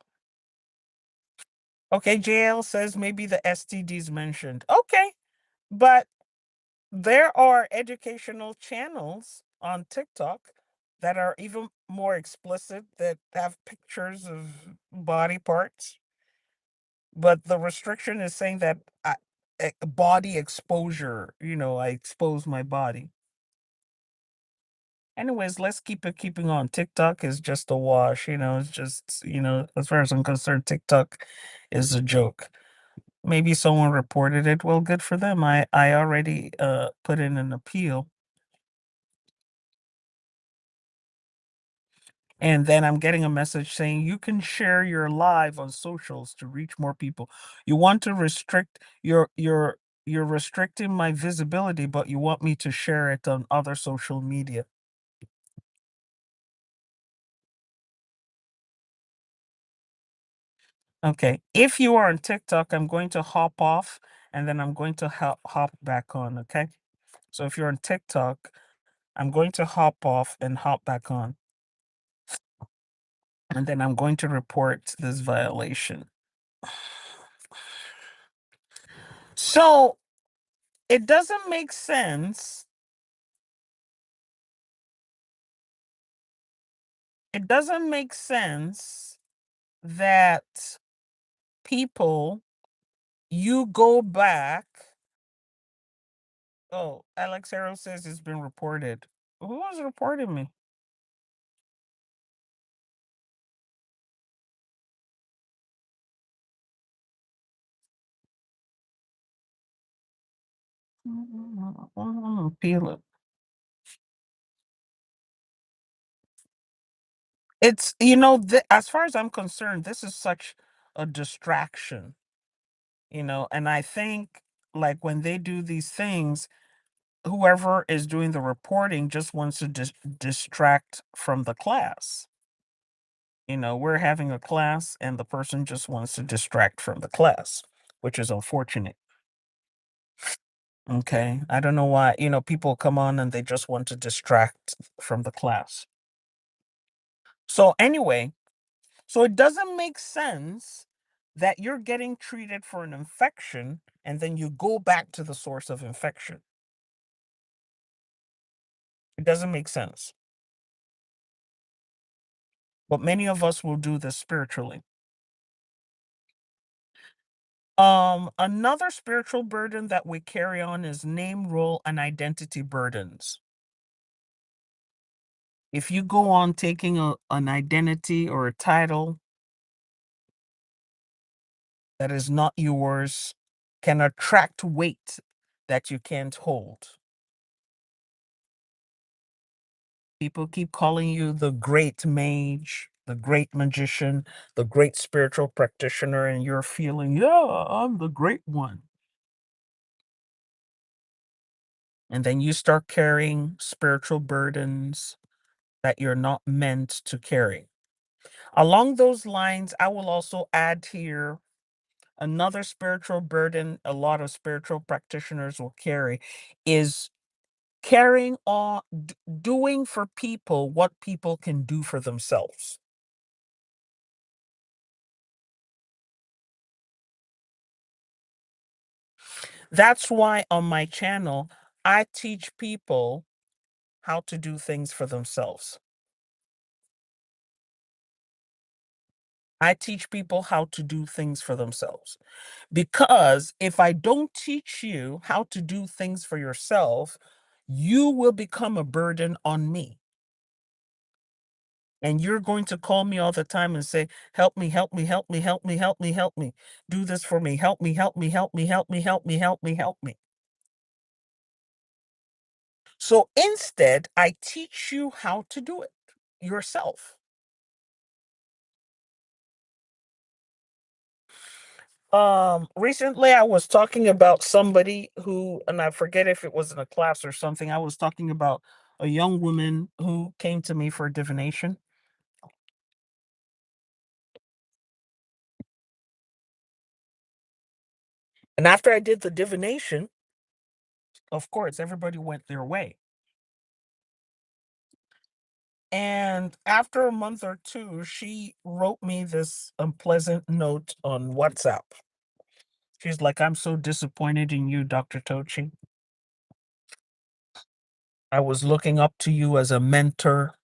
Okay, JL says maybe the STDs mentioned. Okay, but there are educational channels on TikTok that are even more explicit, that have pictures of body parts. But the restriction is saying that body exposure, I expose my body. Anyways, let's keep it keeping on. TikTok is just a wash, it's just, as far as I'm concerned, TikTok is a joke. Maybe someone reported it. Well, good for them. I already put in an appeal. And then I'm getting a message saying you can share your live on socials to reach more people. You want to restrict you're restricting my visibility, but you want me to share it on other social media. Okay. If you are on TikTok, I'm going to hop off and then I'm going to hop back on. Okay. So if you're on TikTok, I'm going to hop off and hop back on. And then I'm going to report this violation. So it doesn't make sense. It doesn't make sense that people, you go back. Oh, Alex Arrow says it's been reported. Who was reporting me? Appeal it. It's, as far as I'm concerned, this is such a distraction, and I think like when they do these things, whoever is doing the reporting just wants to distract from the class. We're having a class and the person just wants to distract from the class, which is unfortunate. Okay. I don't know why, people come on and they just want to distract from the class. So, anyway, so it doesn't make sense that you're getting treated for an infection and then you go back to the source of infection. It doesn't make sense. But many of us will do this spiritually. Another spiritual burden that we carry on is name, role, and identity burdens. If you go on taking an identity or a title that is not yours, can attract weight that you can't hold. People keep calling you the great mage, the great magician, the great spiritual practitioner, and you're feeling, yeah, I'm the great one. And then you start carrying spiritual burdens that you're not meant to carry. Along those lines, I will also add here another spiritual burden a lot of spiritual practitioners will carry is carrying on, doing for people what people can do for themselves. That's why on my channel, I teach people how to do things for themselves. I teach people how to do things for themselves. Because if I don't teach you how to do things for yourself, you will become a burden on me. And you're going to call me all the time and say, help me, help me, help me, help me, help me, help me. Do this for me. Help me, help me, help me, help me, help me, help me, help me. So instead, I teach you how to do it yourself. Recently I was talking about somebody who, and I forget if it was in a class or something, I was talking about a young woman who came to me for divination. And after I did the divination, of course, everybody went their way. And after a month or two, she wrote me this unpleasant note on WhatsApp. She's like, I'm so disappointed in you, Dr. Tochi. I was looking up to you as a mentor.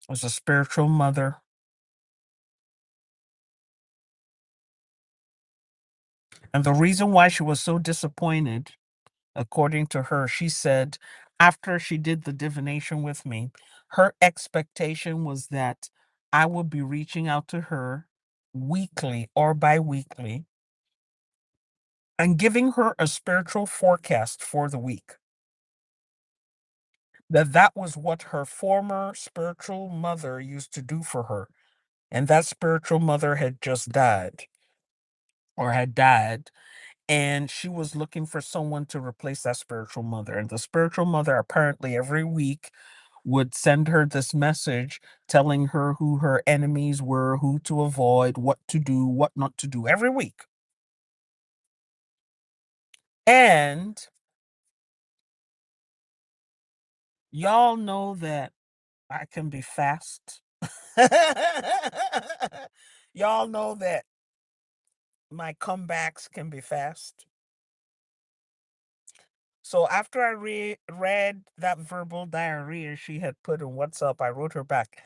was a spiritual mother. And the reason why she was so disappointed, according to her, she said after she did the divination with me, her expectation was that I would be reaching out to her weekly or bi-weekly and giving her a spiritual forecast for the week. That was what her former spiritual mother used to do for her. And that spiritual mother had just died or had died, and she was looking for someone to replace that spiritual mother. And the spiritual mother apparently every week would send her this message telling her who her enemies were, who to avoid, what to do, what not to do every week. And y'all know that I can be fast. Y'all know that my comebacks can be fast. So after I read that verbal diarrhea she had put in WhatsApp, I wrote her back.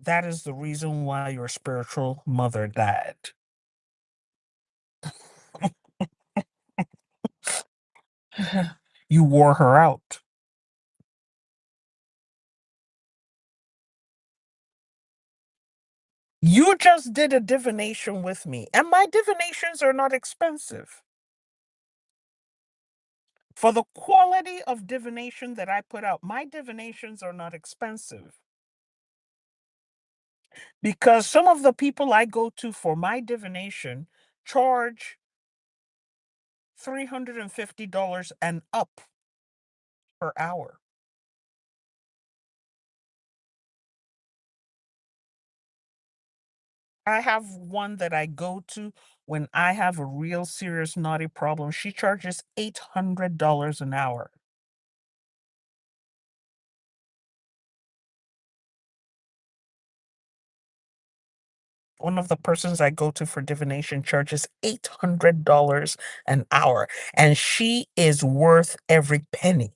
That is the reason why your spiritual mother died. You wore her out. You just did a divination with me, and my divinations are not expensive. For the quality of divination that I put out, my divinations are not expensive. Because some of the people I go to for my divination charge $350 and up per hour. I have one that I go to when I have a real serious naughty problem. She charges $800 an hour. One of the persons I go to for divination charges $800 an hour, and she is worth every penny.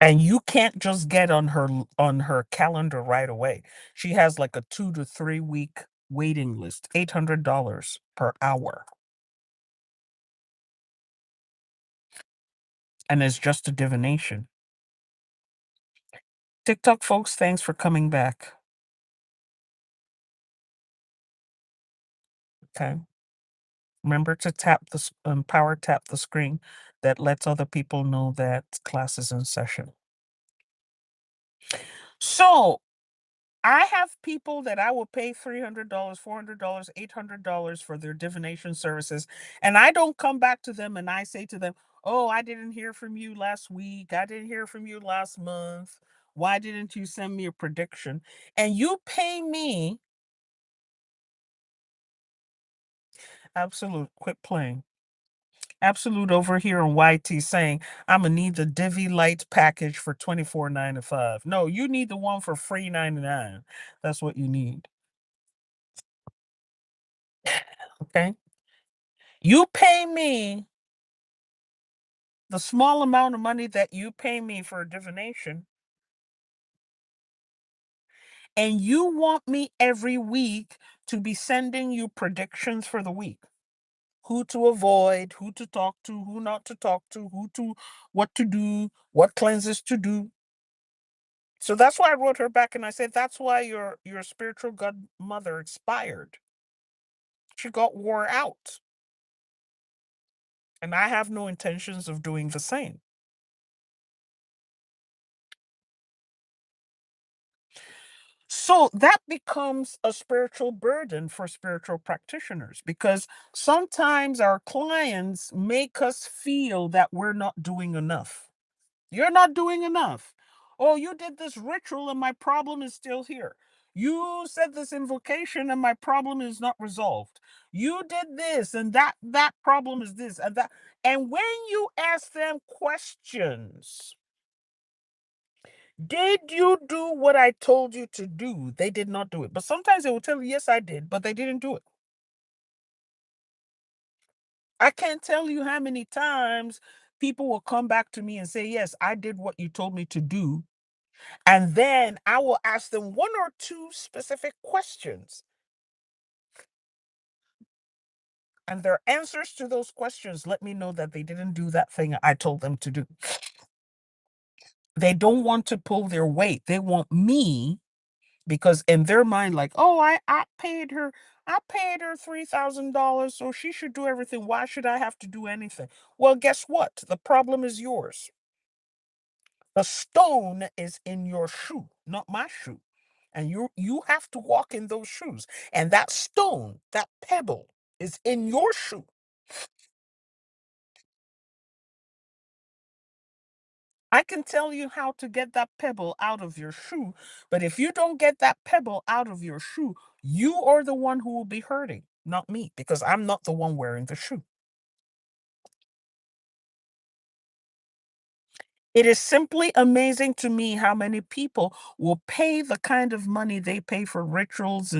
And you can't just get on her calendar right away. She has like a 2 to 3 week waiting list, $800 per hour. And it's just a divination. TikTok folks, thanks for coming back. Okay. Remember to power tap the screen that lets other people know that class is in session. So I have people that I will pay $300, $400, $800 for their divination services. And I don't come back to them and I say to them, oh, I didn't hear from you last week. I didn't hear from you last month. Why didn't you send me a prediction? And you pay me. Absolute, quit playing. Absolute over here on YT saying, I'm gonna need the Divi Light package for $24.95. No, you need the one for free 99. That's what you need. Okay. You pay me the small amount of money that you pay me for a divination, and you want me every week to be sending you predictions for the week. Who to avoid, who to talk to, who not to talk to, what to do, what cleanses to do. So that's why I wrote her back and I said, that's why your spiritual godmother expired. She got wore out. And I have no intentions of doing the same. So that becomes a spiritual burden for spiritual practitioners because sometimes our clients make us feel that we're not doing enough. You're not doing enough. Oh, you did this ritual and my problem is still here. You said this invocation and my problem is not resolved. You did this and that problem is this and that. And when you ask them questions, did you do what I told you to do? They did not do it. But sometimes they will tell you, yes, I did, but they didn't do it. I can't tell you how many times people will come back to me and say, yes, I did what you told me to do. And then I will ask them one or two specific questions. And their answers to those questions let me know that they didn't do that thing I told them to do. They don't want to pull their weight. They want me, because in their mind, like, oh, I paid her $3,000, so she should do everything. Why should I have to do anything? Well, guess what? The problem is yours. The stone is in your shoe, not my shoe. And you have to walk in those shoes. And that stone, that pebble, is in your shoe. I can tell you how to get that pebble out of your shoe, but if you don't get that pebble out of your shoe, you are the one who will be hurting, not me, because I'm not the one wearing the shoe. It is simply amazing to me how many people will pay the kind of money they pay for rituals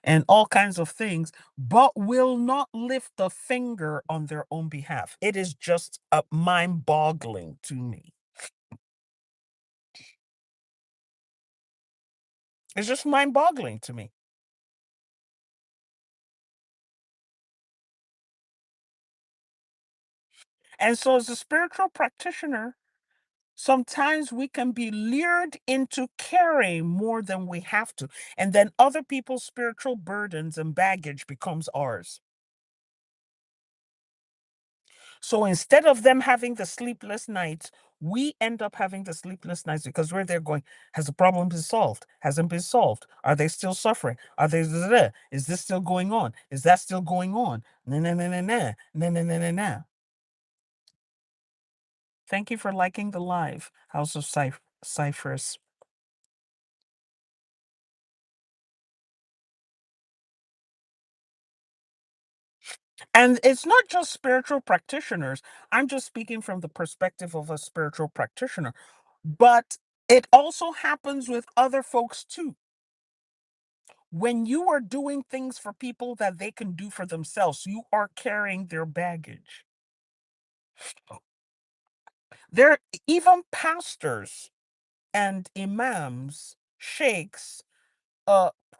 and all kinds of things, but will not lift a finger on their own behalf. It is just mind-boggling to me. It's just mind-boggling to me. And so, as a spiritual practitioner, sometimes we can be lured into carrying more than we have to, and then other people's spiritual burdens and baggage becomes ours. So instead of them having the sleepless nights, we end up having the sleepless nights because we're there going, has the problem been solved? Hasn't been solved? Are they still suffering? Are they, is this still going on? Is that still going on? Nah, nah, nah, nah, nah, nah, nah, nah, nah, nah. Thank you for liking the live House of Cyphers. And it's not just spiritual practitioners. I'm just speaking from the perspective of a spiritual practitioner. But it also happens with other folks too. When you are doing things for people that they can do for themselves, you are carrying their baggage. There, even pastors and imams, sheikhs,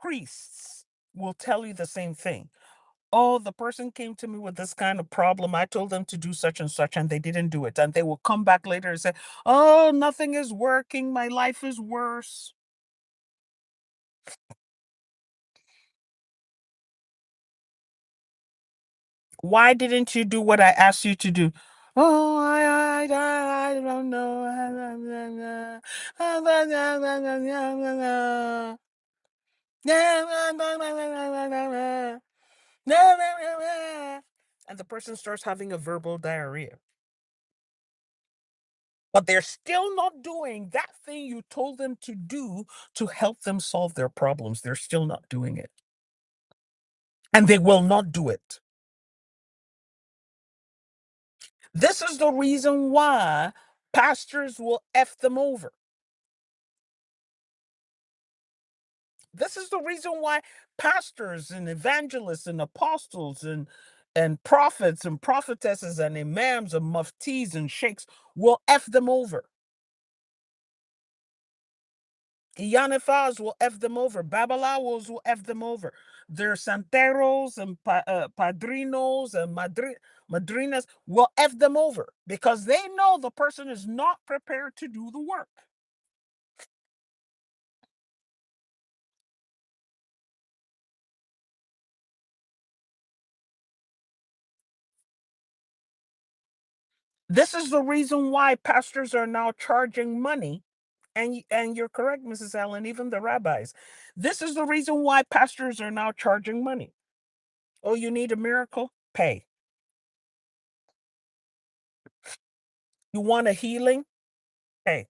priests will tell you the same thing. Oh, the person came to me with this kind of problem. I told them to do such and such, and they didn't do it. And they will come back later and say, oh, nothing is working. My life is worse. Why didn't you do what I asked you to do? Oh, I don't know. And the person starts having a verbal diarrhea. But they're still not doing that thing you told them to do to help them solve their problems. They're still not doing it. And they will not do it. This is the reason why pastors will F them over. This is the reason why pastors and evangelists and apostles and prophets and prophetesses and imams and muftis and sheikhs will F them over. Yanifas will F them over. Babalawos will F them over. Their santeros and padrinos and madrinas will F them over because they know the person is not prepared to do the work. This is the reason why pastors are now charging money. And you're correct, Mrs. Allen, even the rabbis. This is the reason why pastors are now charging money. Oh, you need a miracle? Pay. You want a healing? Pay.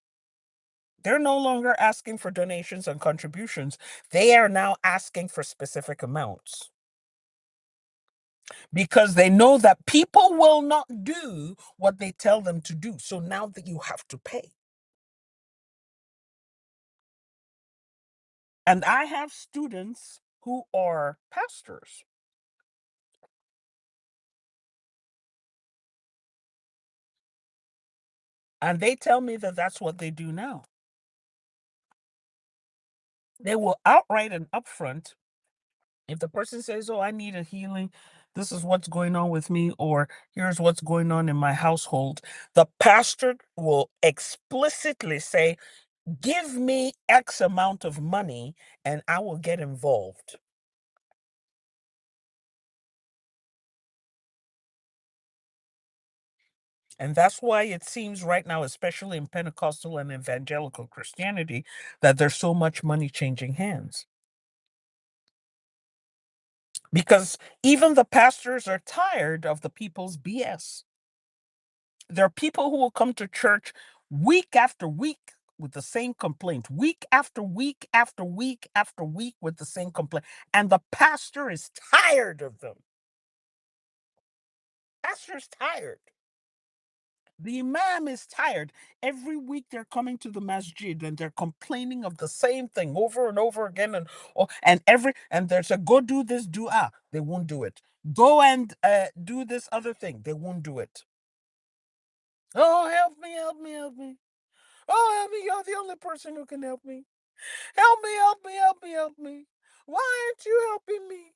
They're no longer asking for donations and contributions. They are now asking for specific amounts because they know that people will not do what they tell them to do. So now that you have to pay. And I have students who are pastors. And they tell me that that's what they do now. They will outright and upfront, if the person says, "Oh, I need a healing, this is what's going on with me," or "Here's what's going on in my household," the pastor will explicitly say, "Give me X amount of money and I will get involved." And that's why it seems right now, especially in Pentecostal and evangelical Christianity, that there's so much money changing hands. Because even the pastors are tired of the people's BS. There are people who will come to church week after week with the same complaint, week after week after week after week with the same complaint. And the pastor is tired of them. Pastor's tired. The imam is tired. Every week they're coming to the masjid and they're complaining of the same thing over and over again. And there's a go do this dua. They won't do it. Go and do this other thing. They won't do it. Oh, help me, help me, help me. Oh, help me. You're the only person who can help me. Help me, help me, help me, help me. Why aren't you helping me?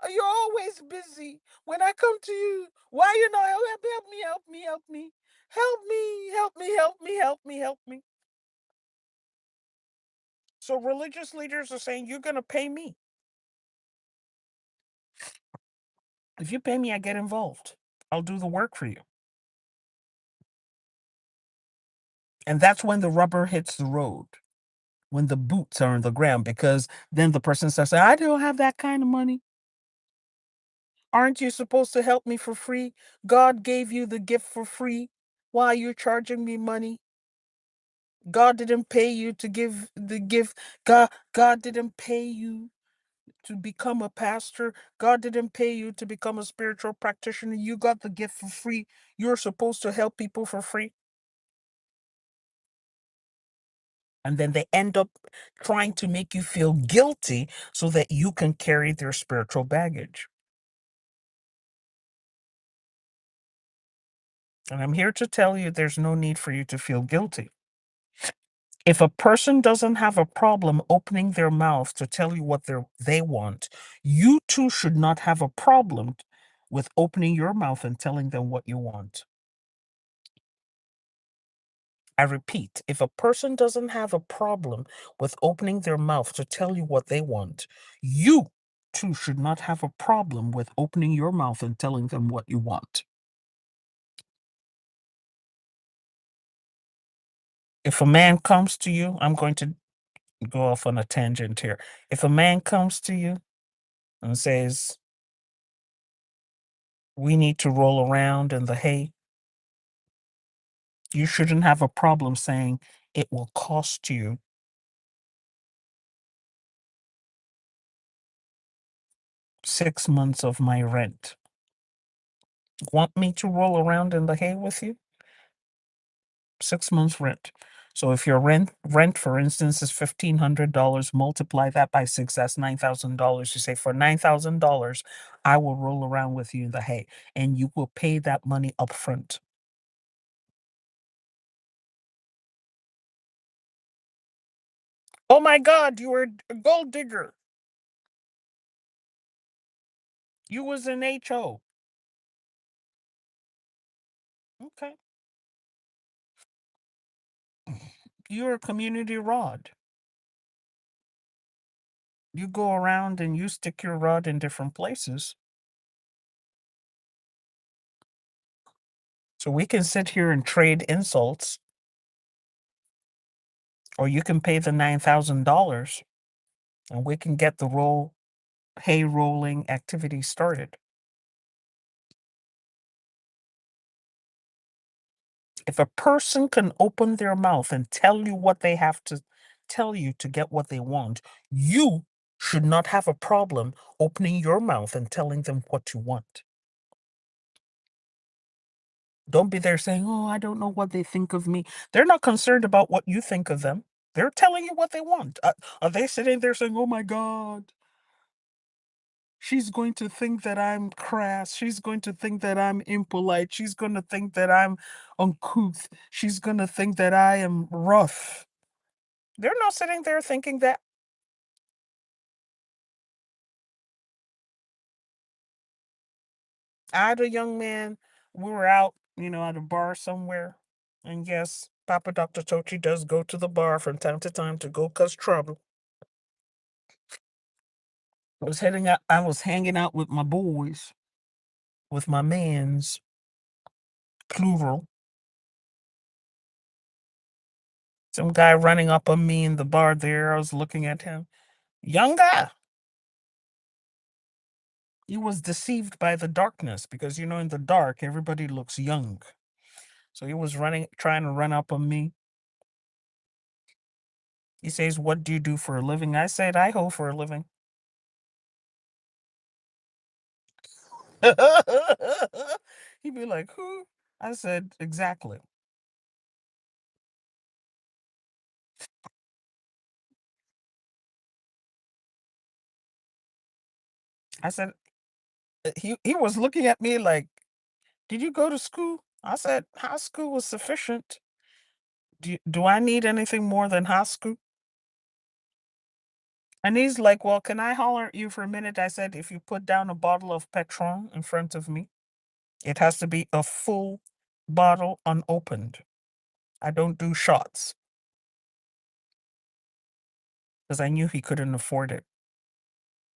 You're always busy. When I come to you, why you not help me, help me, help me, help me. Help me, help me, help me, help me, help me. So religious leaders are saying, you're going to pay me. If you pay me, I get involved. I'll do the work for you. And that's when the rubber hits the road, when the boots are on the ground, because then the person starts saying, I don't have that kind of money. Aren't you supposed to help me for free? God gave you the gift for free. Why are you charging me money? God didn't pay you to give the gift. God didn't pay you to become a pastor. God didn't pay you to become a spiritual practitioner. You got the gift for free. You're supposed to help people for free. And then they end up trying to make you feel guilty so that you can carry their spiritual baggage. And I'm here to tell you there's no need for you to feel guilty. If a person doesn't have a problem opening their mouth to tell you what they want, you too should not have a problem with opening your mouth and telling them what you want. I repeat, if a person doesn't have a problem with opening their mouth to tell you what they want, you too should not have a problem with opening your mouth and telling them what you want. If a man comes to you, I'm going to go off on a tangent here. If a man comes to you and says, we need to roll around in the hay, you shouldn't have a problem saying it will cost you 6 months of my rent. Want me to roll around in the hay with you? 6 months rent. So if your rent, for instance, is $1,500, multiply that by six, that's $9,000. You say, for $9,000, I will roll around with you in the hay, and you will pay that money up front. Oh my God, you were a gold digger. You was an HO. Okay. You're a community rod. You go around and you stick your rod in different places. So we can sit here and trade insults, or you can pay the $9,000 and we can get the hay rolling activity started. If a person can open their mouth and tell you what they have to tell you to get what they want, you should not have a problem opening your mouth and telling them what you want. Don't be there saying, oh, I don't know what they think of me. They're not concerned about what you think of them. They're telling you what they want. Are they sitting there saying, oh my God? She's going to think that I'm crass. She's going to think that I'm impolite. She's going to think that I'm uncouth. She's going to think that I am rough. They're not sitting there thinking that. I had a young man, we were out, at a bar somewhere. And yes, Papa Dr. Tochi does go to the bar from time to time to go cause trouble. I was hanging out with my boys, with my mans, plural. Some guy running up on me in the bar there. I was looking at him. Young guy. He was deceived by the darkness because, in the dark, everybody looks young. So he was trying to run up on me. He says, "What do you do for a living?" I said, "I hoe for a living." He'd be like, "Who?" I said, "Exactly." I said, he was looking at me like, "Did you go to school?" I said, "High school was sufficient. Do I need anything more than high school?" And he's like, "Well, can I holler at you for a minute?" I said, "If you put down a bottle of Patron in front of me, it has to be a full bottle unopened. I don't do shots," because I knew he couldn't afford it.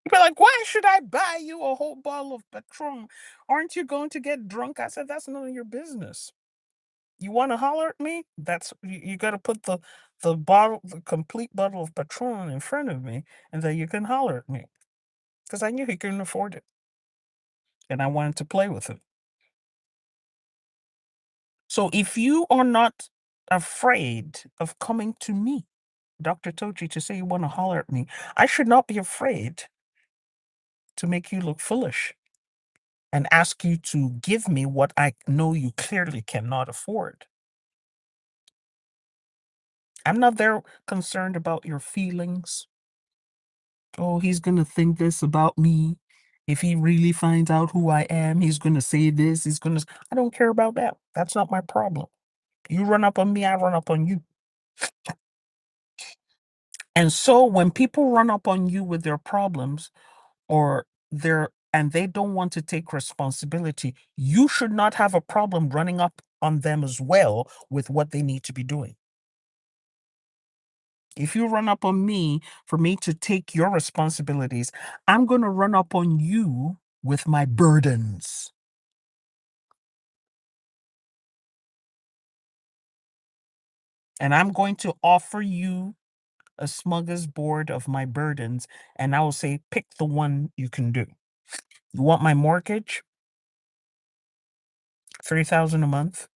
He'd be like, "Why should I buy you a whole bottle of Patron? Aren't you going to get drunk?" I said, "That's none of your business. You want to holler at me? You got to put the complete bottle of Patron in front of me, and then you can holler at me." Because I knew he couldn't afford it, and I wanted to play with it. So if you are not afraid of coming to me, Dr. Tochi, to say you want to holler at me, I should not be afraid to make you look foolish and ask you to give me what I know you clearly cannot afford. I'm not there concerned about your feelings. Oh, he's going to think this about me. If he really finds out who I am, he's going to say this. I don't care about that. That's not my problem. You run up on me, I run up on you. And so when people run up on you with their problems and they don't want to take responsibility, you should not have a problem running up on them as well with what they need to be doing. If you run up on me for me to take your responsibilities, I'm going to run up on you with my burdens. And I'm going to offer you a smorgasbord of my burdens, and I will say, pick the one you can do. You want my mortgage? 3,000 a month.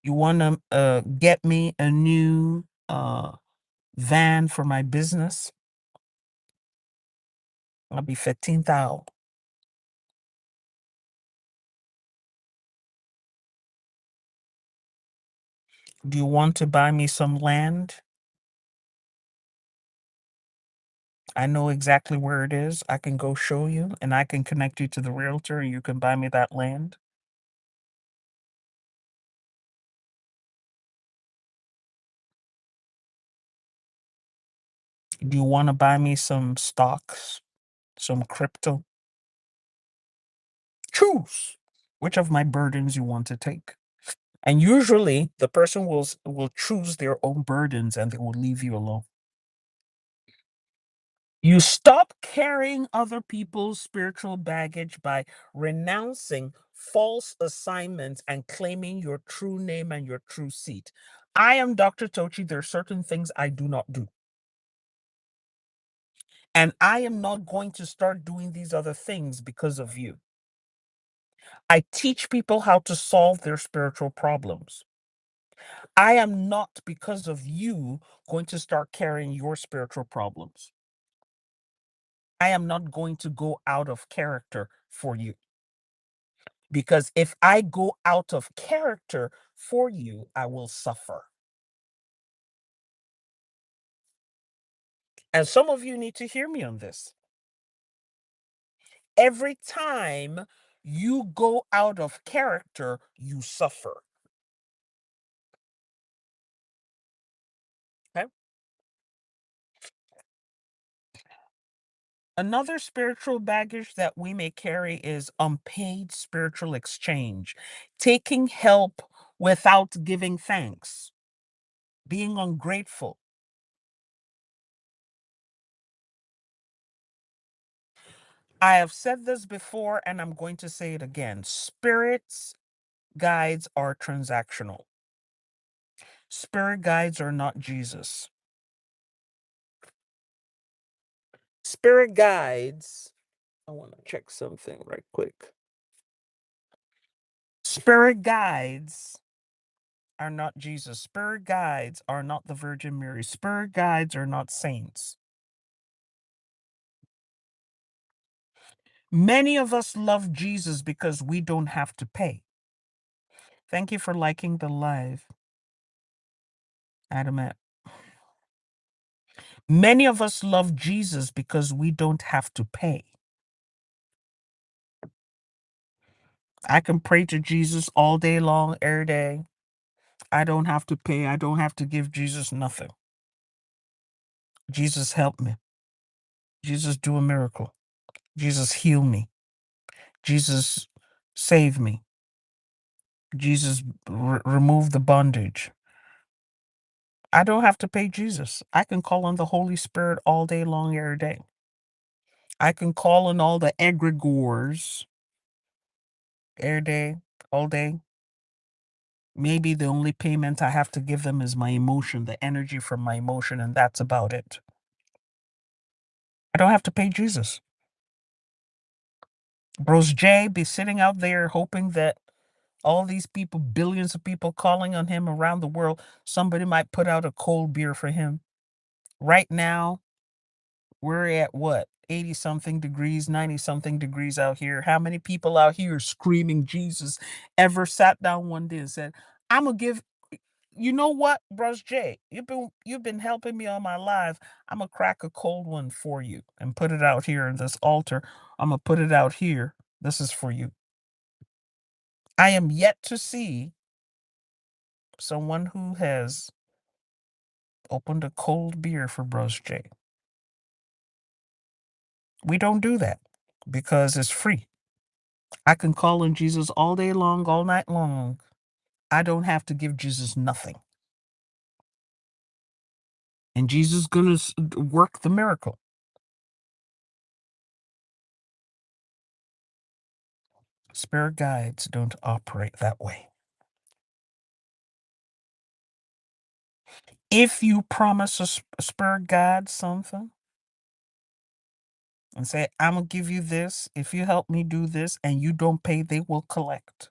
You want to get me a new van for my business? I'll be 15,000. Do you want to buy me some land? I know exactly where it is. I can go show you and I can connect you to the realtor and you can buy me that land. Do you want to buy me some stocks, some crypto? Choose which of my burdens you want to take. And usually the person will choose their own burdens and they will leave you alone. You stop carrying other people's spiritual baggage by renouncing false assignments and claiming your true name and your true seat. I am Dr. Tochi. There are certain things I do not do. And I am not going to start doing these other things because of you. I teach people how to solve their spiritual problems. I am not, because of you, going to start carrying your spiritual problems. I am not going to go out of character for you. Because if I go out of character for you, I will suffer. And some of you need to hear me on this. Every time you go out of character, you suffer. Okay? Another spiritual baggage that we may carry is unpaid spiritual exchange, taking help without giving thanks, being ungrateful. I have said this before and I'm going to say it again. Spirits guides are transactional. Spirit guides are not Jesus. Spirit guides, I want to check something right quick. Spirit guides are not Jesus. Spirit guides are not the Virgin Mary. Spirit guides are not saints. Many of us love Jesus because we don't have to pay. Thank you for liking the live, Adamet. Many of us love Jesus because we don't have to pay. I can pray to Jesus all day long, every day. I don't have to pay. I don't have to give Jesus nothing. Jesus help me. Jesus do a miracle. Jesus heal me. Jesus save me. Jesus remove the bondage. I don't have to pay Jesus. I can call on the Holy Spirit all day long, every day. I can call on all the egregores every day, all day. Maybe the only payment I have to give them is my emotion, the energy from my emotion, and that's about it. I don't have to pay Jesus. Bros J be sitting out there hoping that all these people, billions of people calling on him around the world, somebody might put out a cold beer for him. Right now, we're at what? 80 something degrees, 90 something degrees out here. How many people out here screaming Jesus ever sat down one day and said, I'm gonna give, you know what, Bros J, you've been helping me all my life. I'm gonna crack a cold one for you and put it out here in this altar. I'm gonna put it out here. This is for you. I am yet to see someone who has opened a cold beer for Bros J. We don't do that because it's free. I can call on Jesus all day long, all night long. I don't have to give Jesus nothing. And Jesus is going to work the miracle. Spirit guides don't operate that way. If you promise a spirit guide something and say, I'm going to give you this, if you help me do this and you don't pay, they will collect.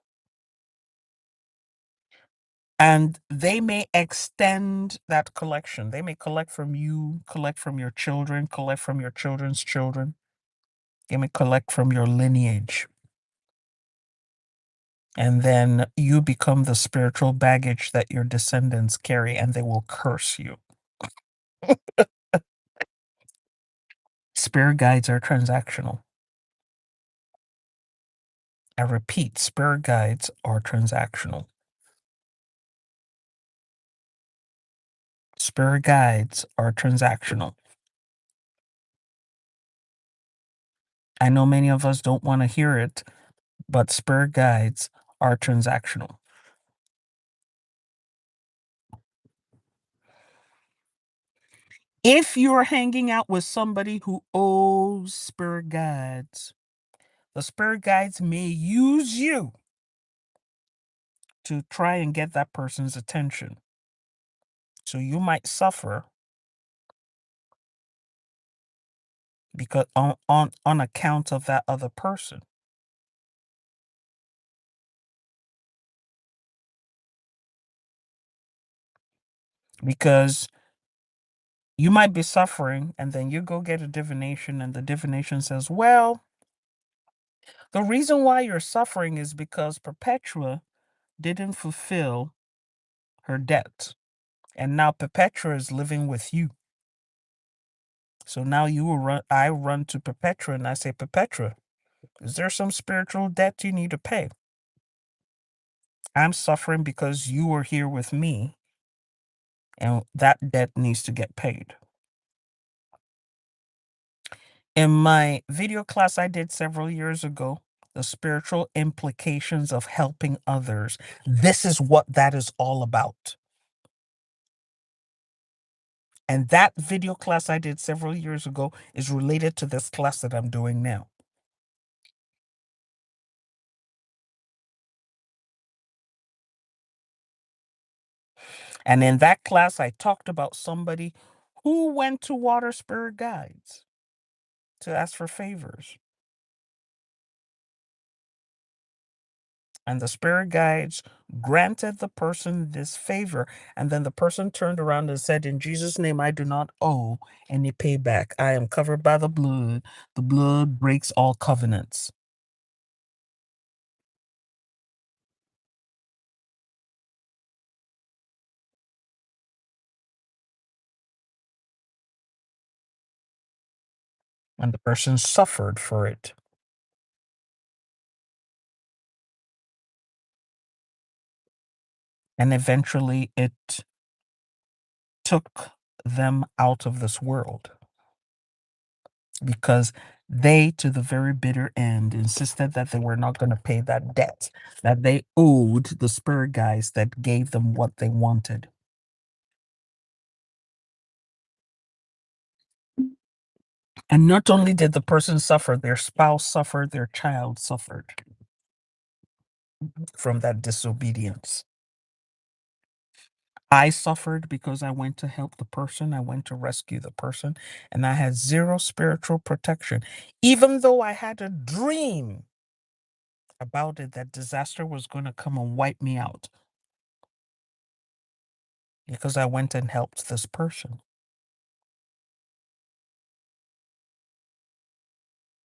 And they may extend that collection. They may collect from you, collect from your children, collect from your children's children. They may collect from your lineage. And then you become the spiritual baggage that your descendants carry, and they will curse you. Spirit guides are transactional. I repeat, spirit guides are transactional. Spirit guides are transactional. I know many of us don't want to hear it, but spirit guides are transactional. If you're hanging out with somebody who owes spirit guides, the spirit guides may use you to try and get that person's attention. So you might suffer because on account of that other person. Because you might be suffering and then you go get a divination and the divination says, well, the reason why you're suffering is because Perpetua didn't fulfill her debt. And now Perpetua is living with you. So now I run to Perpetua and I say, Perpetua, is there some spiritual debt you need to pay? I'm suffering because you were here with me, and that debt needs to get paid. In my video class I did several years ago, the spiritual implications of helping others, this is what that is all about. And that video class I did several years ago is related to this class that I'm doing now. And in that class, I talked about somebody who went to water spirit guides to ask for favors. And the spirit guides granted the person this favor. And then the person turned around and said, in Jesus' name, I do not owe any payback. I am covered by the blood. The blood breaks all covenants. And the person suffered for it. And eventually it took them out of this world, because they, to the very bitter end, insisted that they were not going to pay that debt, that they owed the spirit guides that gave them what they wanted. And not only did the person suffer, their spouse suffered, their child suffered from that disobedience. I suffered because I went to help the person, I went to rescue the person, and I had zero spiritual protection, even though I had a dream about it that disaster was going to come and wipe me out, because I went and helped this person.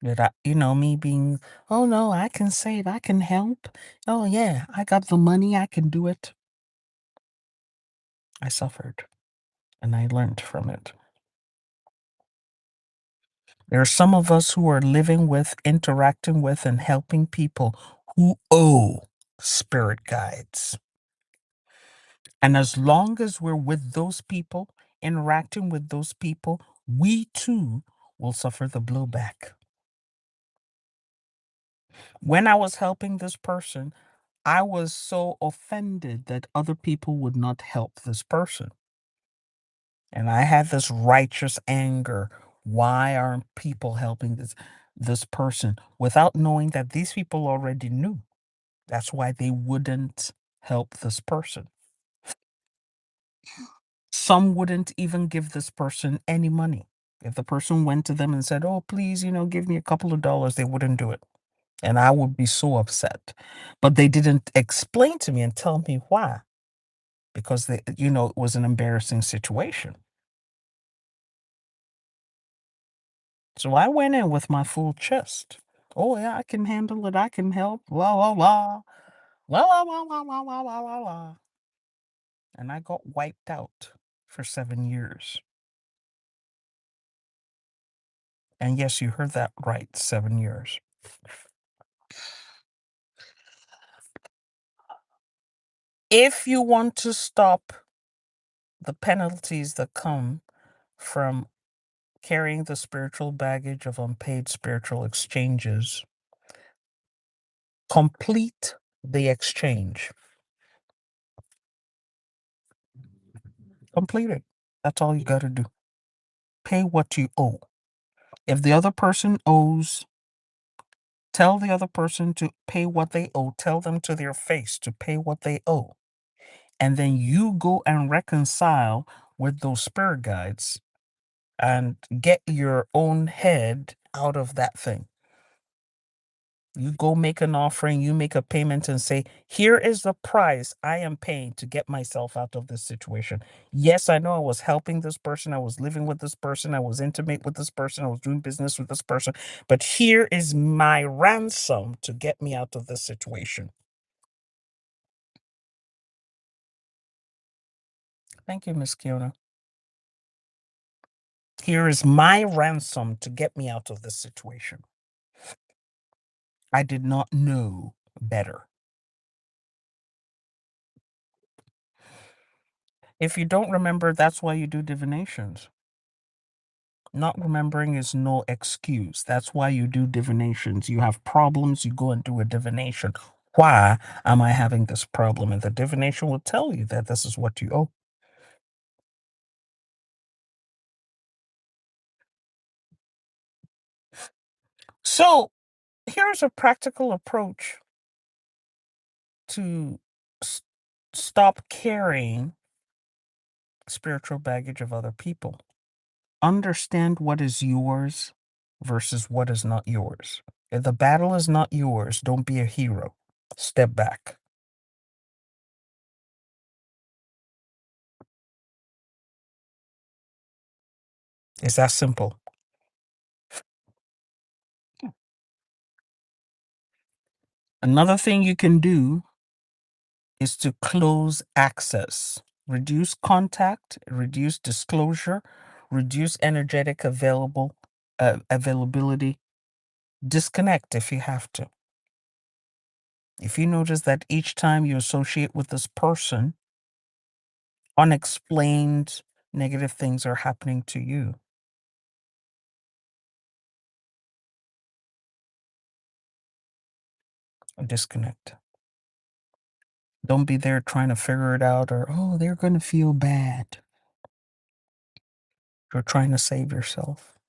That me being, oh no, I can save, I can help. Oh yeah, I got the money, I can do it. I suffered and I learned from it. There are some of us who are living with, interacting with, and helping people who owe spirit guides. And as long as we're with those people, interacting with those people, we too will suffer the blowback. When I was helping this person, I was so offended that other people would not help this person. And I had this righteous anger. Why aren't people helping this person? Without knowing that these people already knew. That's why they wouldn't help this person. Some wouldn't even give this person any money. If the person went to them and said, oh, please, give me a couple of dollars, they wouldn't do it. And I would be so upset. But they didn't explain to me and tell me why, because it was an embarrassing situation. So I went in with my full chest. Oh yeah, I can handle it. I can help. La la la. La la la la la la la la la. And I got wiped out for 7 years. And yes, you heard that right, 7 years. If you want to stop the penalties that come from carrying the spiritual baggage of unpaid spiritual exchanges, complete the exchange. Complete it. That's all you got to do. Pay what you owe. If the other person owes, tell the other person to pay what they owe. Tell them to their face to pay what they owe. And then you go and reconcile with those spirit guides and get your own head out of that thing. You go make an offering, you make a payment and say, here is the price I am paying to get myself out of this situation. Yes, I know I was helping this person, I was living with this person, I was intimate with this person, I was doing business with this person, but here is my ransom to get me out of this situation. Thank you, Miss Kiona. Here is my ransom to get me out of this situation. I did not know better. If you don't remember, that's why you do divinations. Not remembering is no excuse. That's why you do divinations. You have problems, you go and do a divination. Why am I having this problem? And the divination will tell you that this is what you owe. So here's a practical approach to stop carrying spiritual baggage of other people. Understand what is yours versus what is not yours. If the battle is not yours, don't be a hero. Step back. It's that simple. Another thing you can do is to close access, reduce contact, reduce disclosure, reduce energetic availability, disconnect if you have to. If you notice that each time you associate with this person, unexplained negative things are happening to you, disconnect. Don't be there trying to figure it out or, oh, they're going to feel bad. You're trying to save yourself.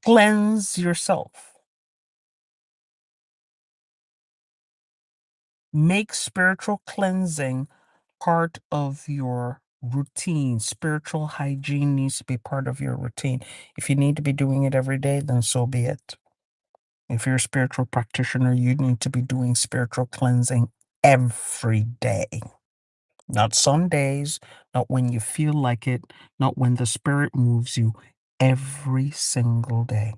Cleanse yourself. Make spiritual cleansing part of your routine. Spiritual hygiene needs to be part of your routine. If you need to be doing it every day, then so be it. If you're a spiritual practitioner, you need to be doing spiritual cleansing every day. Not some days, not when you feel like it, not when the spirit moves you, every single day.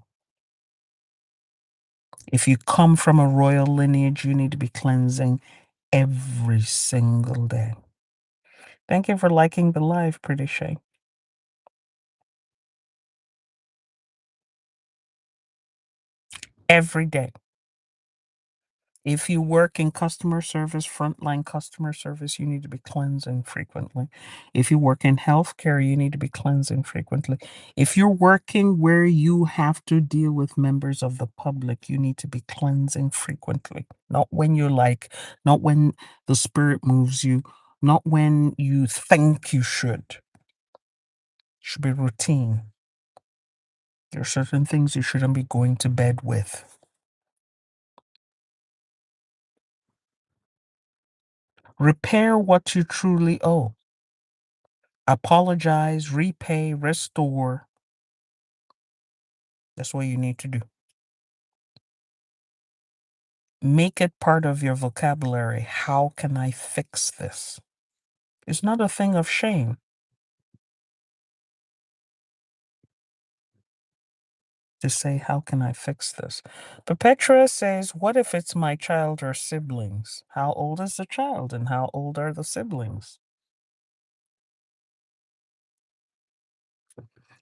If you come from a royal lineage, you need to be cleansing every single day. Thank you for liking the live, Pretty Shay. Every day. If you work in customer service, frontline customer service, you need to be cleansing frequently. If you work in healthcare, you need to be cleansing frequently. If you're working where you have to deal with members of the public, you need to be cleansing frequently. Not when you're like, not when the spirit moves you, not when you think you should. It should be routine. There are certain things you shouldn't be going to bed with. Repair what you truly owe. Apologize, repay, restore. That's what you need to do. Make it part of your vocabulary. How can I fix this? It's not a thing of shame to say, how can I fix this? Perpetua says, what if it's my child or siblings? How old is the child and how old are the siblings?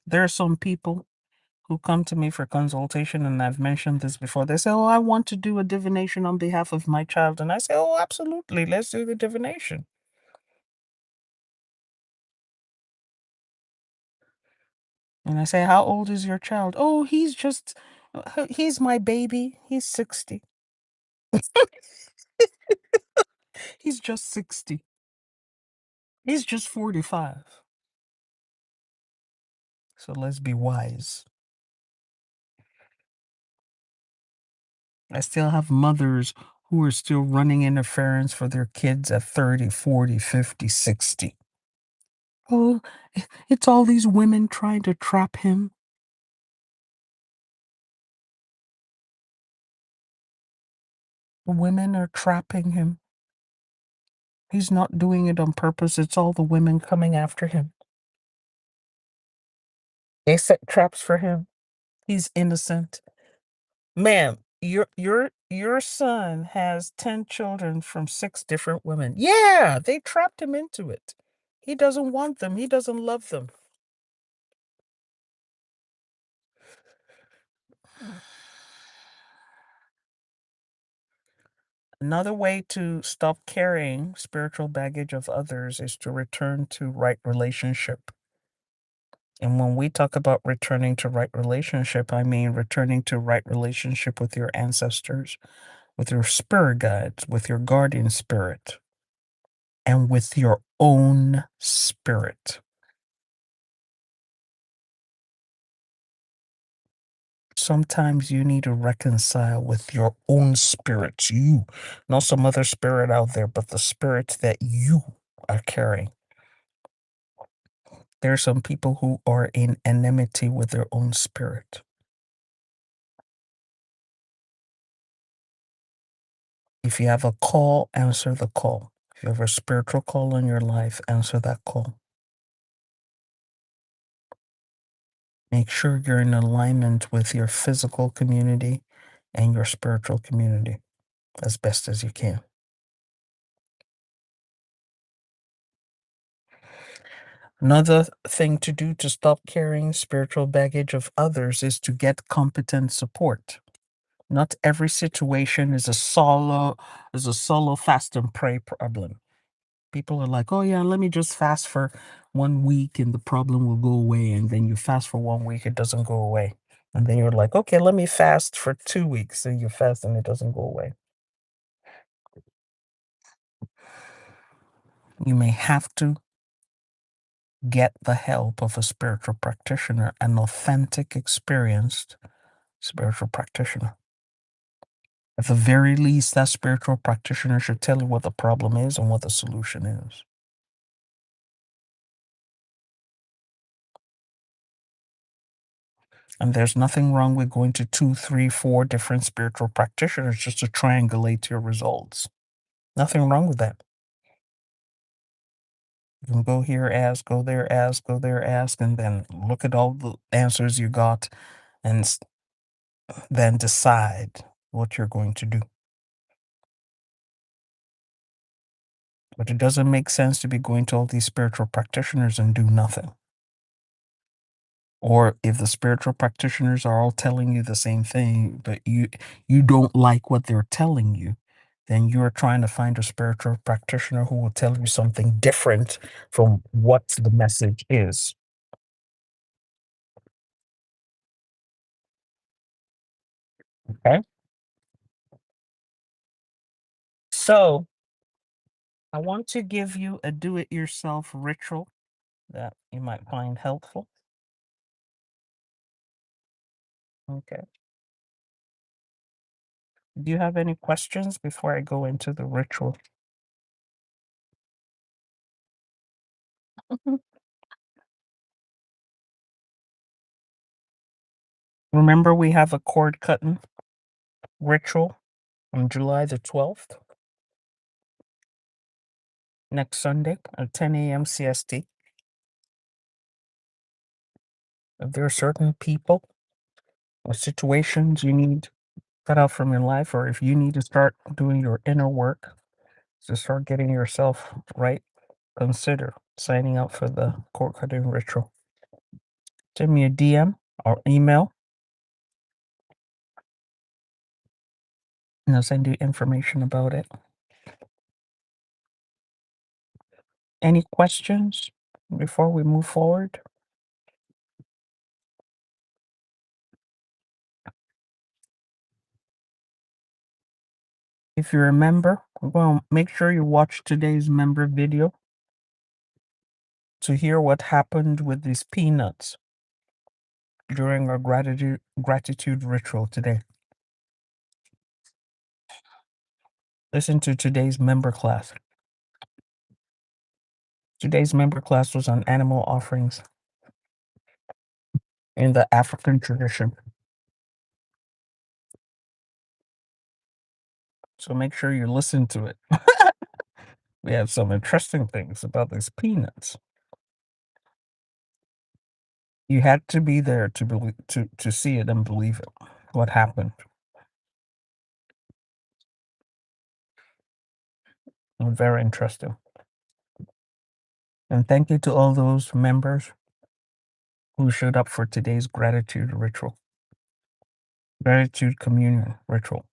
There are some people who come to me for consultation, and I've mentioned this before. They say, oh, I want to do a divination on behalf of my child. And I say, oh, absolutely. Let's do the divination. And I say, how old is your child? Oh, he's my baby. He's 60. He's just 60. He's just 45. So let's be wise. I still have mothers who are still running interference for their kids at 30, 40, 50, 60. Oh, it's all these women trying to trap him. The women are trapping him. He's not doing it on purpose. It's all the women coming after him. They set traps for him. He's innocent. Ma'am, your son has 10 children from 6 different women. Yeah, they trapped him into it. He doesn't want them. He doesn't love them. Another way to stop carrying spiritual baggage of others is to return to right relationship. And when we talk about returning to right relationship, I mean returning to right relationship with your ancestors, with your spirit guides, with your guardian spirit, and with your own spirit. Sometimes you need to reconcile with your own spirit, you, not some other spirit out there, but the spirit that you are carrying. There are some people who are in enmity with their own spirit. If you have a call, answer the call. If you have a spiritual call in your life, answer that call. Make sure you're in alignment with your physical community and your spiritual community as best as you can. Another thing to do to stop carrying spiritual baggage of others is to get competent support. Not every situation is a solo fast and pray problem. People are like, oh yeah, let me just fast for 1 week and the problem will go away. And then you fast for 1 week, it doesn't go away. And then you're like, okay, let me fast for 2 weeks. And you fast and it doesn't go away. You may have to get the help of a spiritual practitioner, an authentic, experienced spiritual practitioner. At the very least, that spiritual practitioner should tell you what the problem is and what the solution is. And there's nothing wrong with going to 2, 3, 4 different spiritual practitioners just to triangulate your results. Nothing wrong with that. You can go here, ask, go there, ask, go there, ask, and then look at all the answers you got and then decide what you're going to do. But it doesn't make sense to be going to all these spiritual practitioners and do nothing. Or if the spiritual practitioners are all telling you the same thing, but you don't like what they're telling you, then you're trying to find a spiritual practitioner who will tell you something different from what the message is. Okay. So I want to give you a do-it-yourself ritual that you might find helpful. Okay. Do you have any questions before I go into the ritual? Mhm. Remember, we have a cord cutting ritual on July the 12th, next Sunday at 10 a.m. CST. If there are certain people or situations you need cut out from your life, or if you need to start doing your inner work to start getting yourself right, consider signing up for the cord cutting ritual. Send me a DM or email, and I'll send you information about it. Any questions before we move forward? If you're a member, well, make sure you watch today's member video to hear what happened with these peanuts during our gratitude ritual today. Listen to today's member class. Today's member class was on animal offerings in the African tradition. So make sure you listen to it. We have some interesting things about these peanuts. You had to be there to believe to see it and believe it. What happened? Very interesting. And thank you to all those members who showed up for today's gratitude ritual, gratitude communion ritual.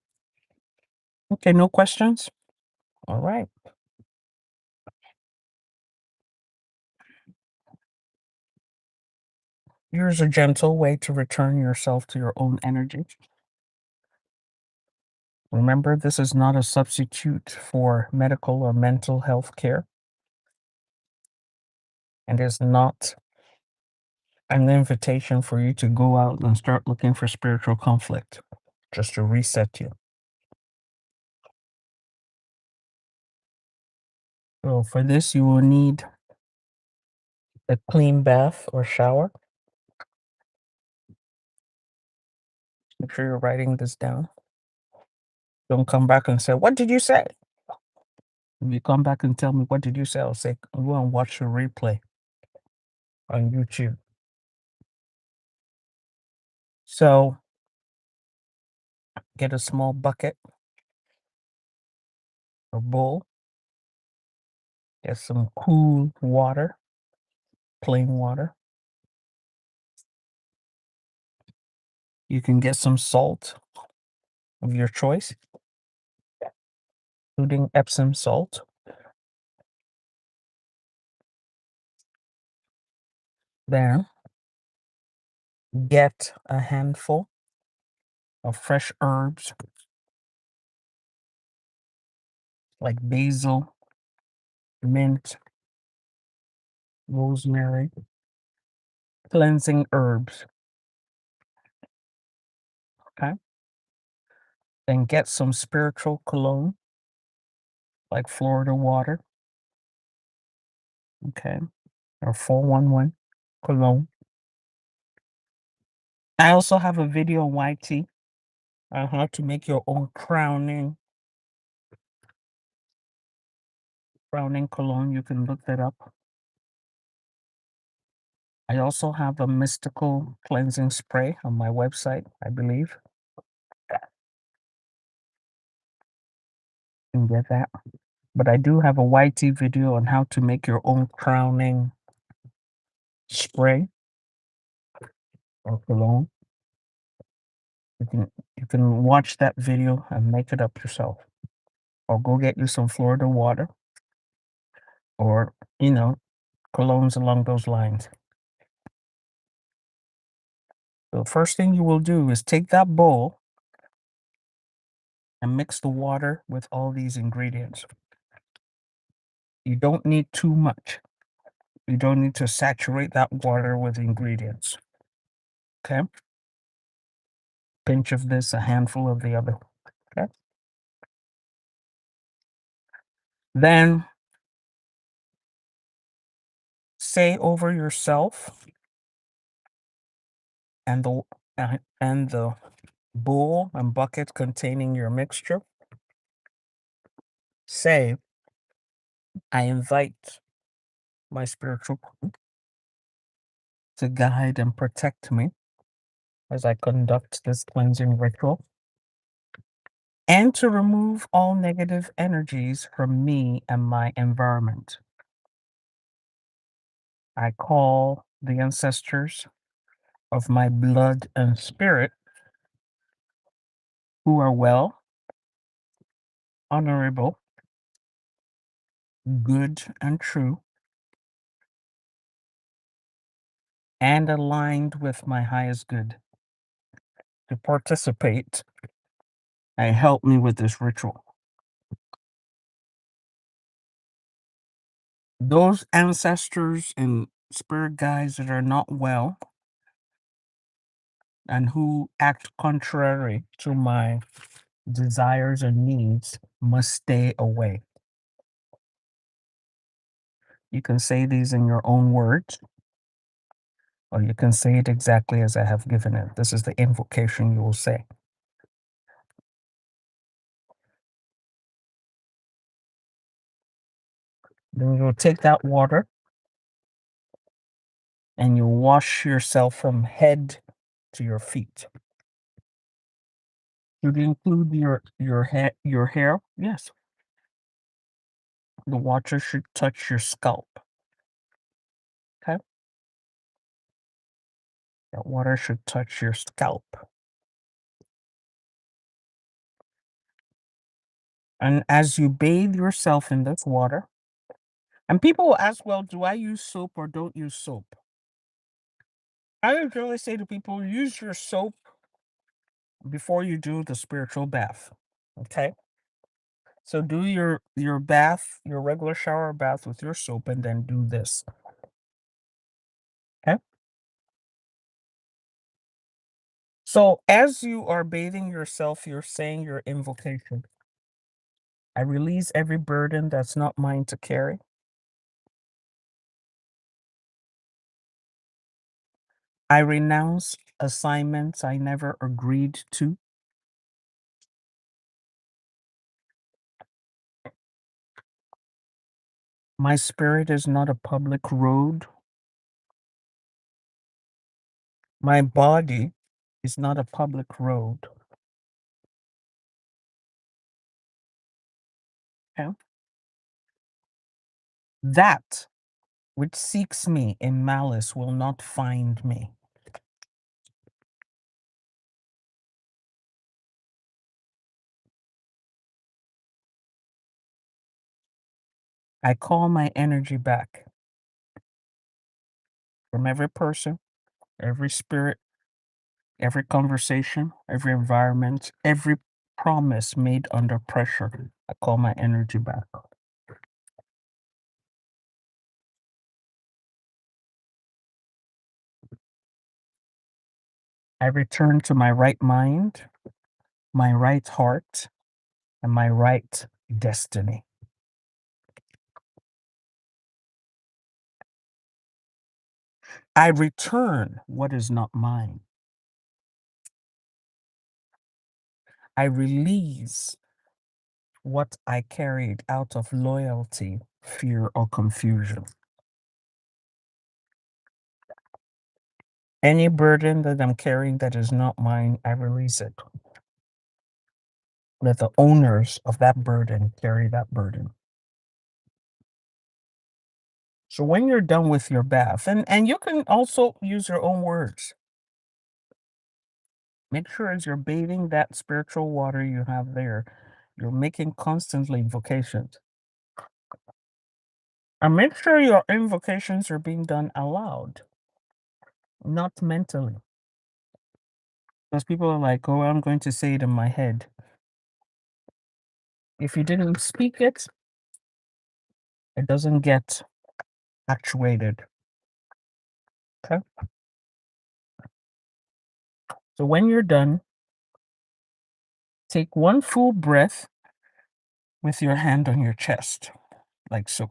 Okay, no questions? All right. Here's a gentle way to return yourself to your own energy. Remember, this is not a substitute for medical or mental health care, and is not an invitation for you to go out and start looking for spiritual conflict, just to reset you. So for this, you will need a clean bath or shower. Make sure you're writing this down. Don't come back and say, "What did you say?" If you come back and tell me, "What did you say?" I'll say, "Go and watch the replay on YouTube." So get a small bucket or bowl. Get some cool water, plain water. You can get some salt of your choice, including Epsom salt. Then get a handful of fresh herbs like basil, mint, rosemary, cleansing herbs. Okay. Then get some spiritual cologne like Florida water. Okay. Or 411 cologne. I also have a video on YT on how to make your own crowning cologne. You can look that up. I also have a mystical cleansing spray on my website, I believe. You can get that. But I do have a YT video on how to make your own crowning spray or cologne. You can watch that video and make it up yourself. Or go get you some Florida water or, colognes along those lines. The first thing you will do is take that bowl and mix the water with all these ingredients. You don't need too much. You don't need to saturate that water with ingredients. Okay? Pinch of this, a handful of the other. Okay? Then say over yourself and the bowl and bucket containing your mixture. Say, I invite my spiritual to guide and protect me as I conduct this cleansing ritual, and to remove all negative energies from me and my environment. I call the ancestors of my blood and spirit who are well, honorable, good, and true, and aligned with my highest good to participate and help me with this ritual. Those ancestors and spirit guides that are not well and who act contrary to my desires and needs must stay away. You can say these in your own words, or you can say it exactly as I have given it. This is the invocation you will say. Then you'll take that water and you wash yourself from head to your feet. Should include your hair? Yes. The water should touch your scalp. That water should touch your scalp. And as you bathe yourself in this water, and people will ask, well, do I use soap or don't use soap? I usually say to people, use your soap before you do the spiritual bath. Okay. So do your bath, your regular shower bath with your soap, and then do this. Okay. So as you are bathing yourself, you're saying your invocation. I release every burden that's not mine to carry. I renounce assignments I never agreed to. My spirit is not a public road. My body is not a public road. Okay. That which seeks me in malice will not find me. I call my energy back from every person, every spirit, every conversation, every environment, every promise made under pressure. I call my energy back. I return to my right mind, my right heart, and my right destiny. I return what is not mine. I release what I carried out of loyalty, fear, or confusion. Any burden that I'm carrying that is not mine, I release it. Let the owners of that burden carry that burden. So when you're done with your bath, and you can also use your own words. Make sure as you're bathing that spiritual water you have there, you're making constantly invocations. And make sure your invocations are being done aloud, not mentally. Because people are like, oh, I'm going to say it in my head. If you didn't speak it, it doesn't get actuated. Okay. So when you're done, take one full breath with your hand on your chest, like so.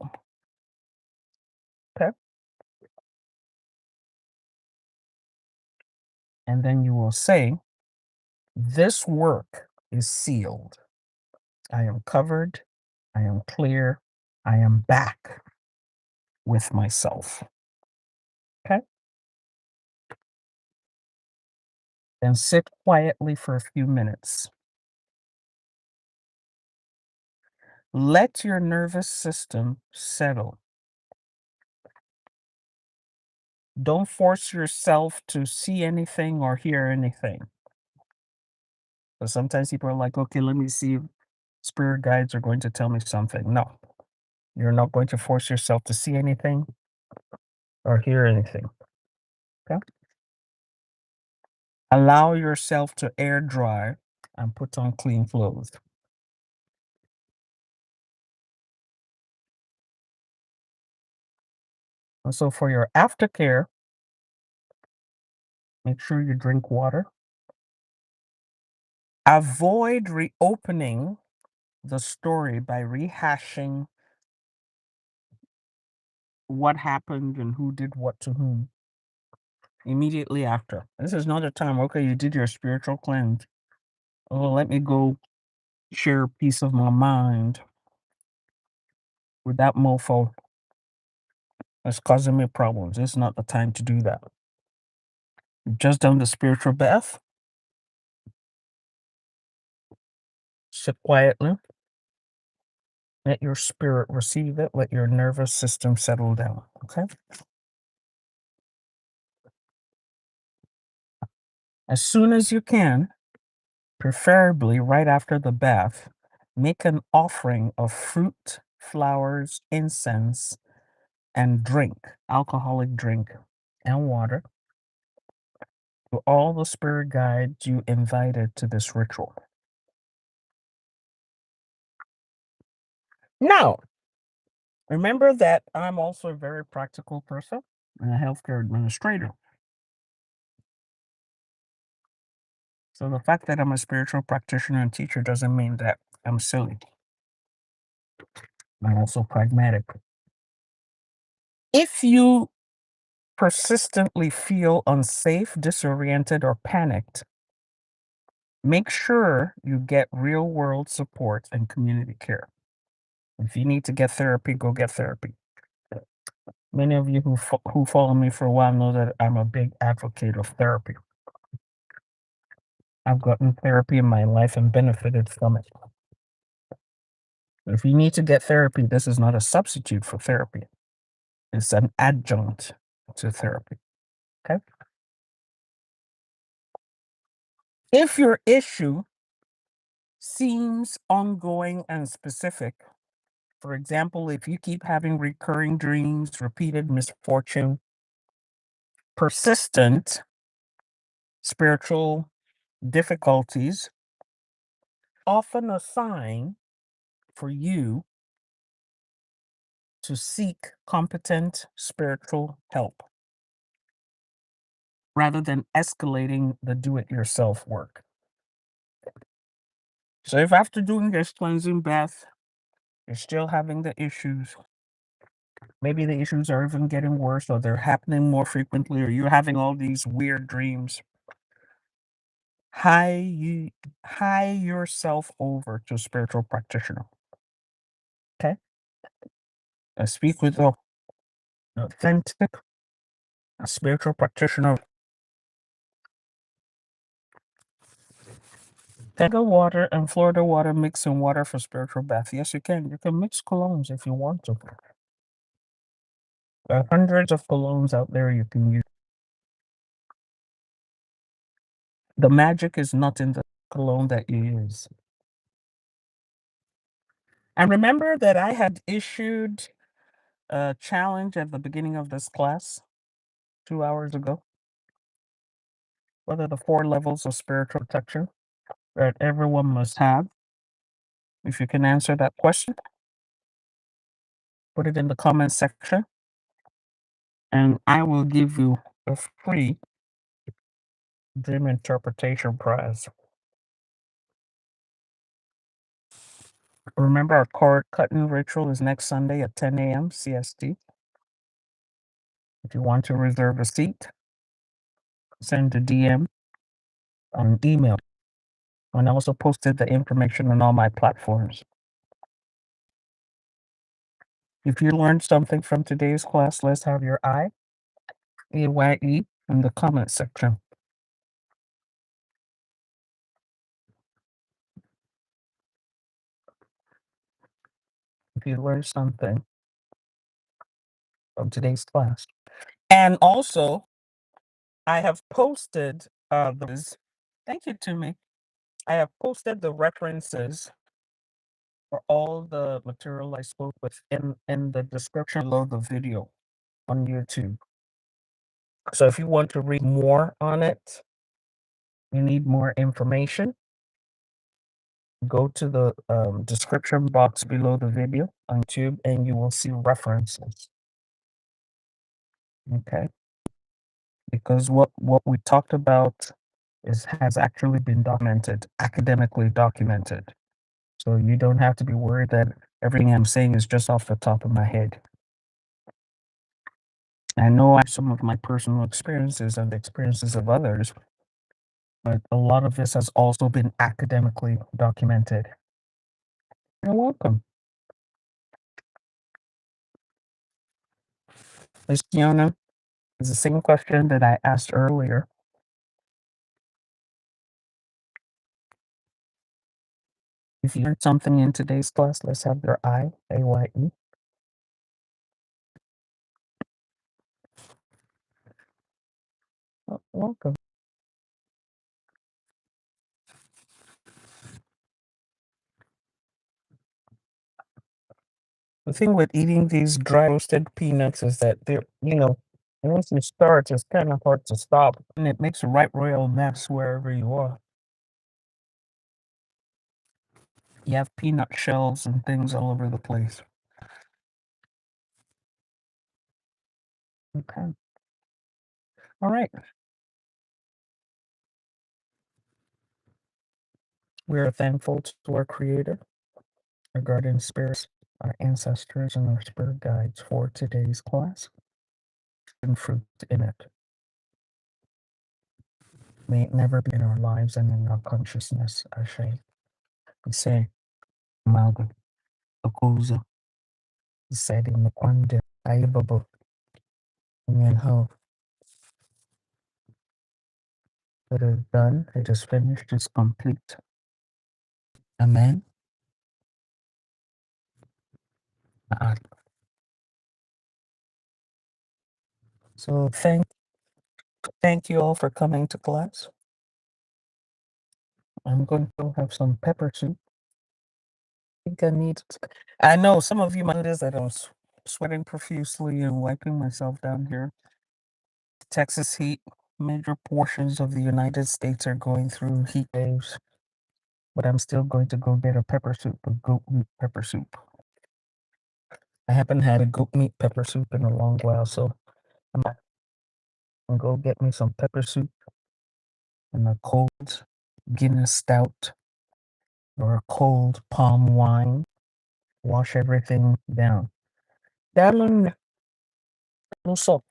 Okay. And then you will say, this work is sealed. I am covered. I am clear. I am back with myself. Okay. Then sit quietly for a few minutes. Let your nervous system settle. Don't force yourself to see anything or hear anything. But sometimes people are like, okay, let me see if spirit guides are going to tell me something. No, you're not going to force yourself to see anything or hear anything. Okay. Allow yourself to air dry and put on clean clothes. And so for your aftercare, make sure you drink water. Avoid reopening the story by rehashing what happened and who did what to whom immediately after. This is not a time, okay, you did your spiritual cleanse. Oh, let me go share a piece of my mind with that mofo that's causing me problems. It's not the time to do that. You've just done the spiritual bath. Sit quietly. Let your spirit receive it. Let your nervous system settle down. Okay. As soon as you can, preferably right after the bath, make an offering of fruit, flowers, incense, and drink, alcoholic drink, and water to all the spirit guides you invited to this ritual. Now, remember that I'm also a very practical person and a healthcare administrator. So the fact that I'm a spiritual practitioner and teacher doesn't mean that I'm silly. I'm also pragmatic. If you persistently feel unsafe, disoriented, or panicked, make sure you get real world support and community care. If you need to get therapy, go get therapy. Many of you who follow me for a while know that I'm a big advocate of therapy. I've gotten therapy in my life and benefited from it. If you need to get therapy, this is not a substitute for therapy. It's an adjunct to therapy. Okay. If your issue seems ongoing and specific, for example, if you keep having recurring dreams, repeated misfortune, persistent spiritual difficulties, often a sign for you to seek competent spiritual help rather than escalating the do it yourself work. So, if after doing this cleansing bath, you're still having the issues, maybe the issues are even getting worse or they're happening more frequently, or you're having all these weird dreams, hie yourself over to a spiritual practitioner. Okay? Speak with an authentic spiritual practitioner. Tega water and Florida water mix in water for spiritual bath. Yes, you can. You can mix colognes if you want to. There are hundreds of colognes out there you can use. The magic is not in the cologne that you use. And remember that I had issued a challenge at the beginning of this class 2 hours ago. What are the 4 levels of spiritual protection that everyone must have? If you can answer that question, put it in the comment section, and I will give you a free dream interpretation prize. Remember, our card cutting ritual is next Sunday at 10 a.m. CST. If you want to reserve a seat, send a DM on email. And I also posted the information on all my platforms. If you learned something from today's class, let's have your AYE, in the comment section. If you learned something from today's class. And also, I have posted thank you to me. I have posted the references for all the material I spoke with in the description below the video on YouTube. So if you want to read more on it, you need more information, go to the description box below the video on YouTube and you will see references. Okay. Because what we talked about has actually been documented, academically documented. So you don't have to be worried that everything I'm saying is just off the top of my head. I know I have some of my personal experiences and the experiences of others, but a lot of this has also been academically documented. You're welcome. Ms. Kiana, it's the same question that I asked earlier. If you learned something in today's class, let's have your AYE. Welcome. The thing with eating these dry roasted peanuts is that once you start, it's kind of hard to stop, and it makes a right royal mess wherever you are. You have peanut shells and things all over the place. Okay. All right. We are thankful to our Creator, our guardian spirits, our ancestors, and our spirit guides for today's class and fruit in it. May it never be in our lives and in our consciousness, Ashe. We say, Maga, Okuza, said in the Kwande, Aibabu, and how it is done, it is finished, it's complete. Amen. Ah, So thank you all for coming to class. I'm going to have some pepper soup. I think I need. I know some of you might notice that I'm sweating profusely and wiping myself down here. Texas heat. Major portions of the United States are going through heat waves, but I'm still going to go get a pepper soup, a goat meat pepper soup. I haven't had a goat meat pepper soup in a long while, so I'm gonna go get me some pepper soup and a cold Guinness stout or a cold palm wine. Wash everything down. Darling, also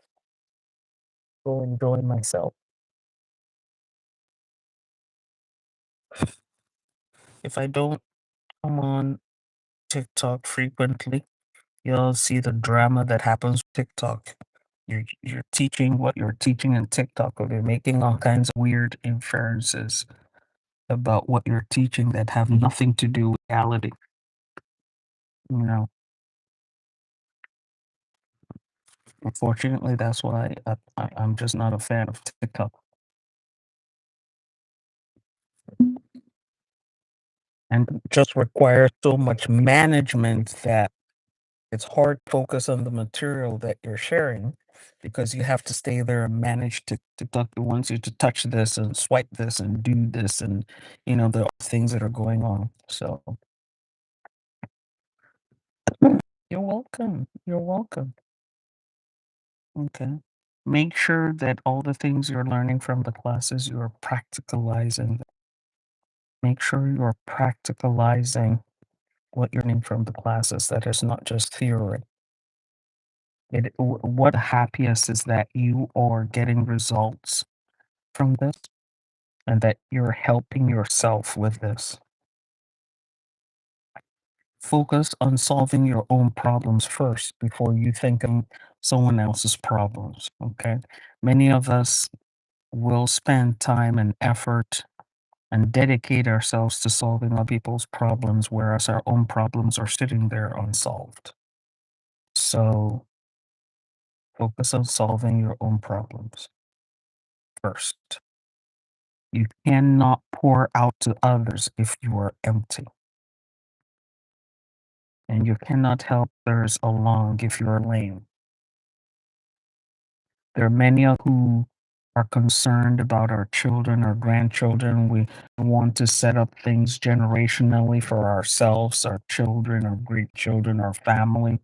go enjoy myself. If I don't come on TikTok frequently, you'll see the drama that happens with TikTok. You're teaching what you're teaching in TikTok, or they're making all kinds of weird inferences about what you're teaching that have nothing to do with reality. You know, unfortunately, that's why I'm just not a fan of TikTok. And it just requires so much management that it's hard to focus on the material that you're sharing because you have to stay there and manage to wants you to touch this and swipe this and do this and the things that are going on. So you're welcome. You're welcome. Okay. Make sure that all the things you're learning from the classes you're practicalizing. Make sure you're practicalizing what you're learning from the classes, that is not just theory. What happiest is that you are getting results from this and that you're helping yourself with this. Focus on solving your own problems first before you think of someone else's problems. Okay. Many of us will spend time and effort and dedicate ourselves to solving other people's problems, whereas our own problems are sitting there unsolved. So focus on solving your own problems first. You cannot pour out to others if you are empty. And you cannot help others along if you're lame. There are many who are concerned about our children or grandchildren. We want to set up things generationally for ourselves, our children, our great children, our family.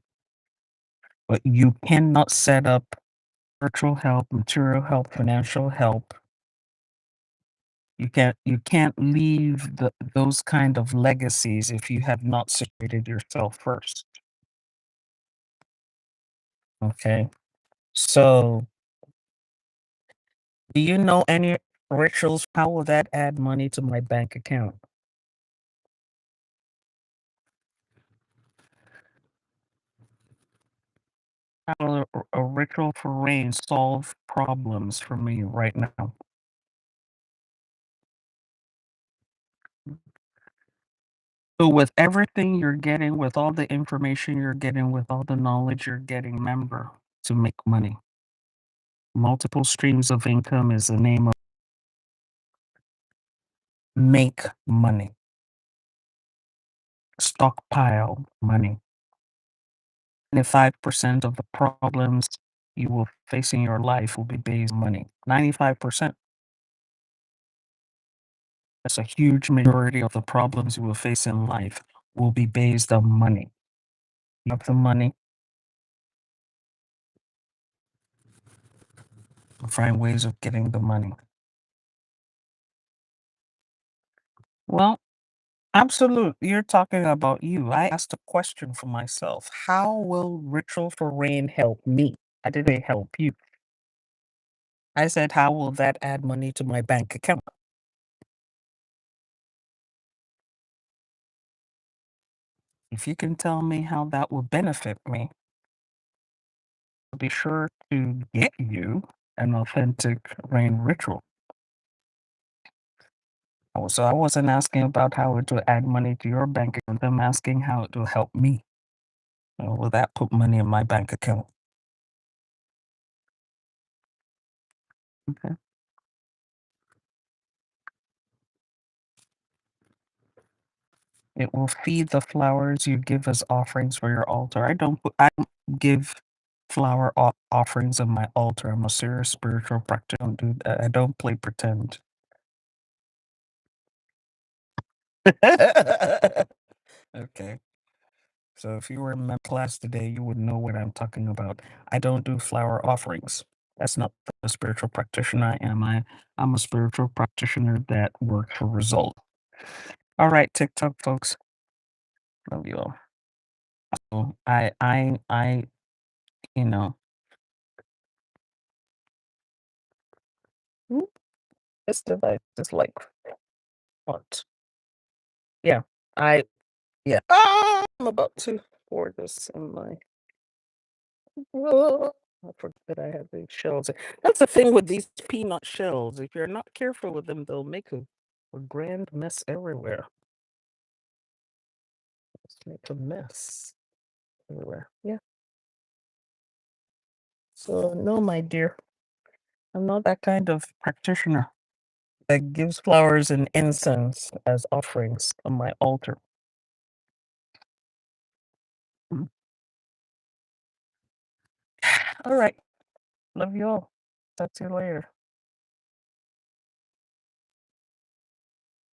But you cannot set up spiritual help, material help, financial help. You can't leave those kind of legacies if you have not situated yourself first. Okay. So do you know any rituals? How will that add money to my bank account? How will a ritual for rain solve problems for me right now? So with everything you're getting, with all the information you're getting, with all the knowledge you're getting, remember to make money. Multiple streams of income is the name of make money. Stockpile money. 95% of the problems you will face in your life will be based on money. 95%. That's a huge majority of the problems you will face in life will be based on money. You have the money, find ways of getting the money. Well, absolutely. You're talking about you. I asked a question for myself. How will ritual for rain help me? I didn't say help you. I said, how will that add money to my bank account? If you can tell me how that will benefit me, I'll be sure to get you an authentic rain ritual. Oh, so I wasn't asking about how it will add money to your bank account. I'm asking how it will help me. Will that put money in my bank account? Okay. It will feed the flowers you give as offerings for your altar. I don't give flower offerings on my altar. I'm a serious spiritual practitioner. I don't do that. I don't play pretend. Okay. So if you were in my class today, you would know what I'm talking about. I don't do flower offerings. That's not the spiritual practitioner I am. I'm a spiritual practitioner that works for result. All right, TikTok folks, love you all. So you know, Oop, this device is like what? Yeah, I yeah. Ah, I'm about to pour this in my. Oh, I forgot I have these shells. That's the thing with these peanut shells. If you're not careful with them, they'll make a grand mess everywhere. Just make a mess everywhere. Yeah. So no, my dear, I'm not that kind of practitioner that gives flowers and incense as offerings on my altar. Mm. All right. Love you all. Talk to you later.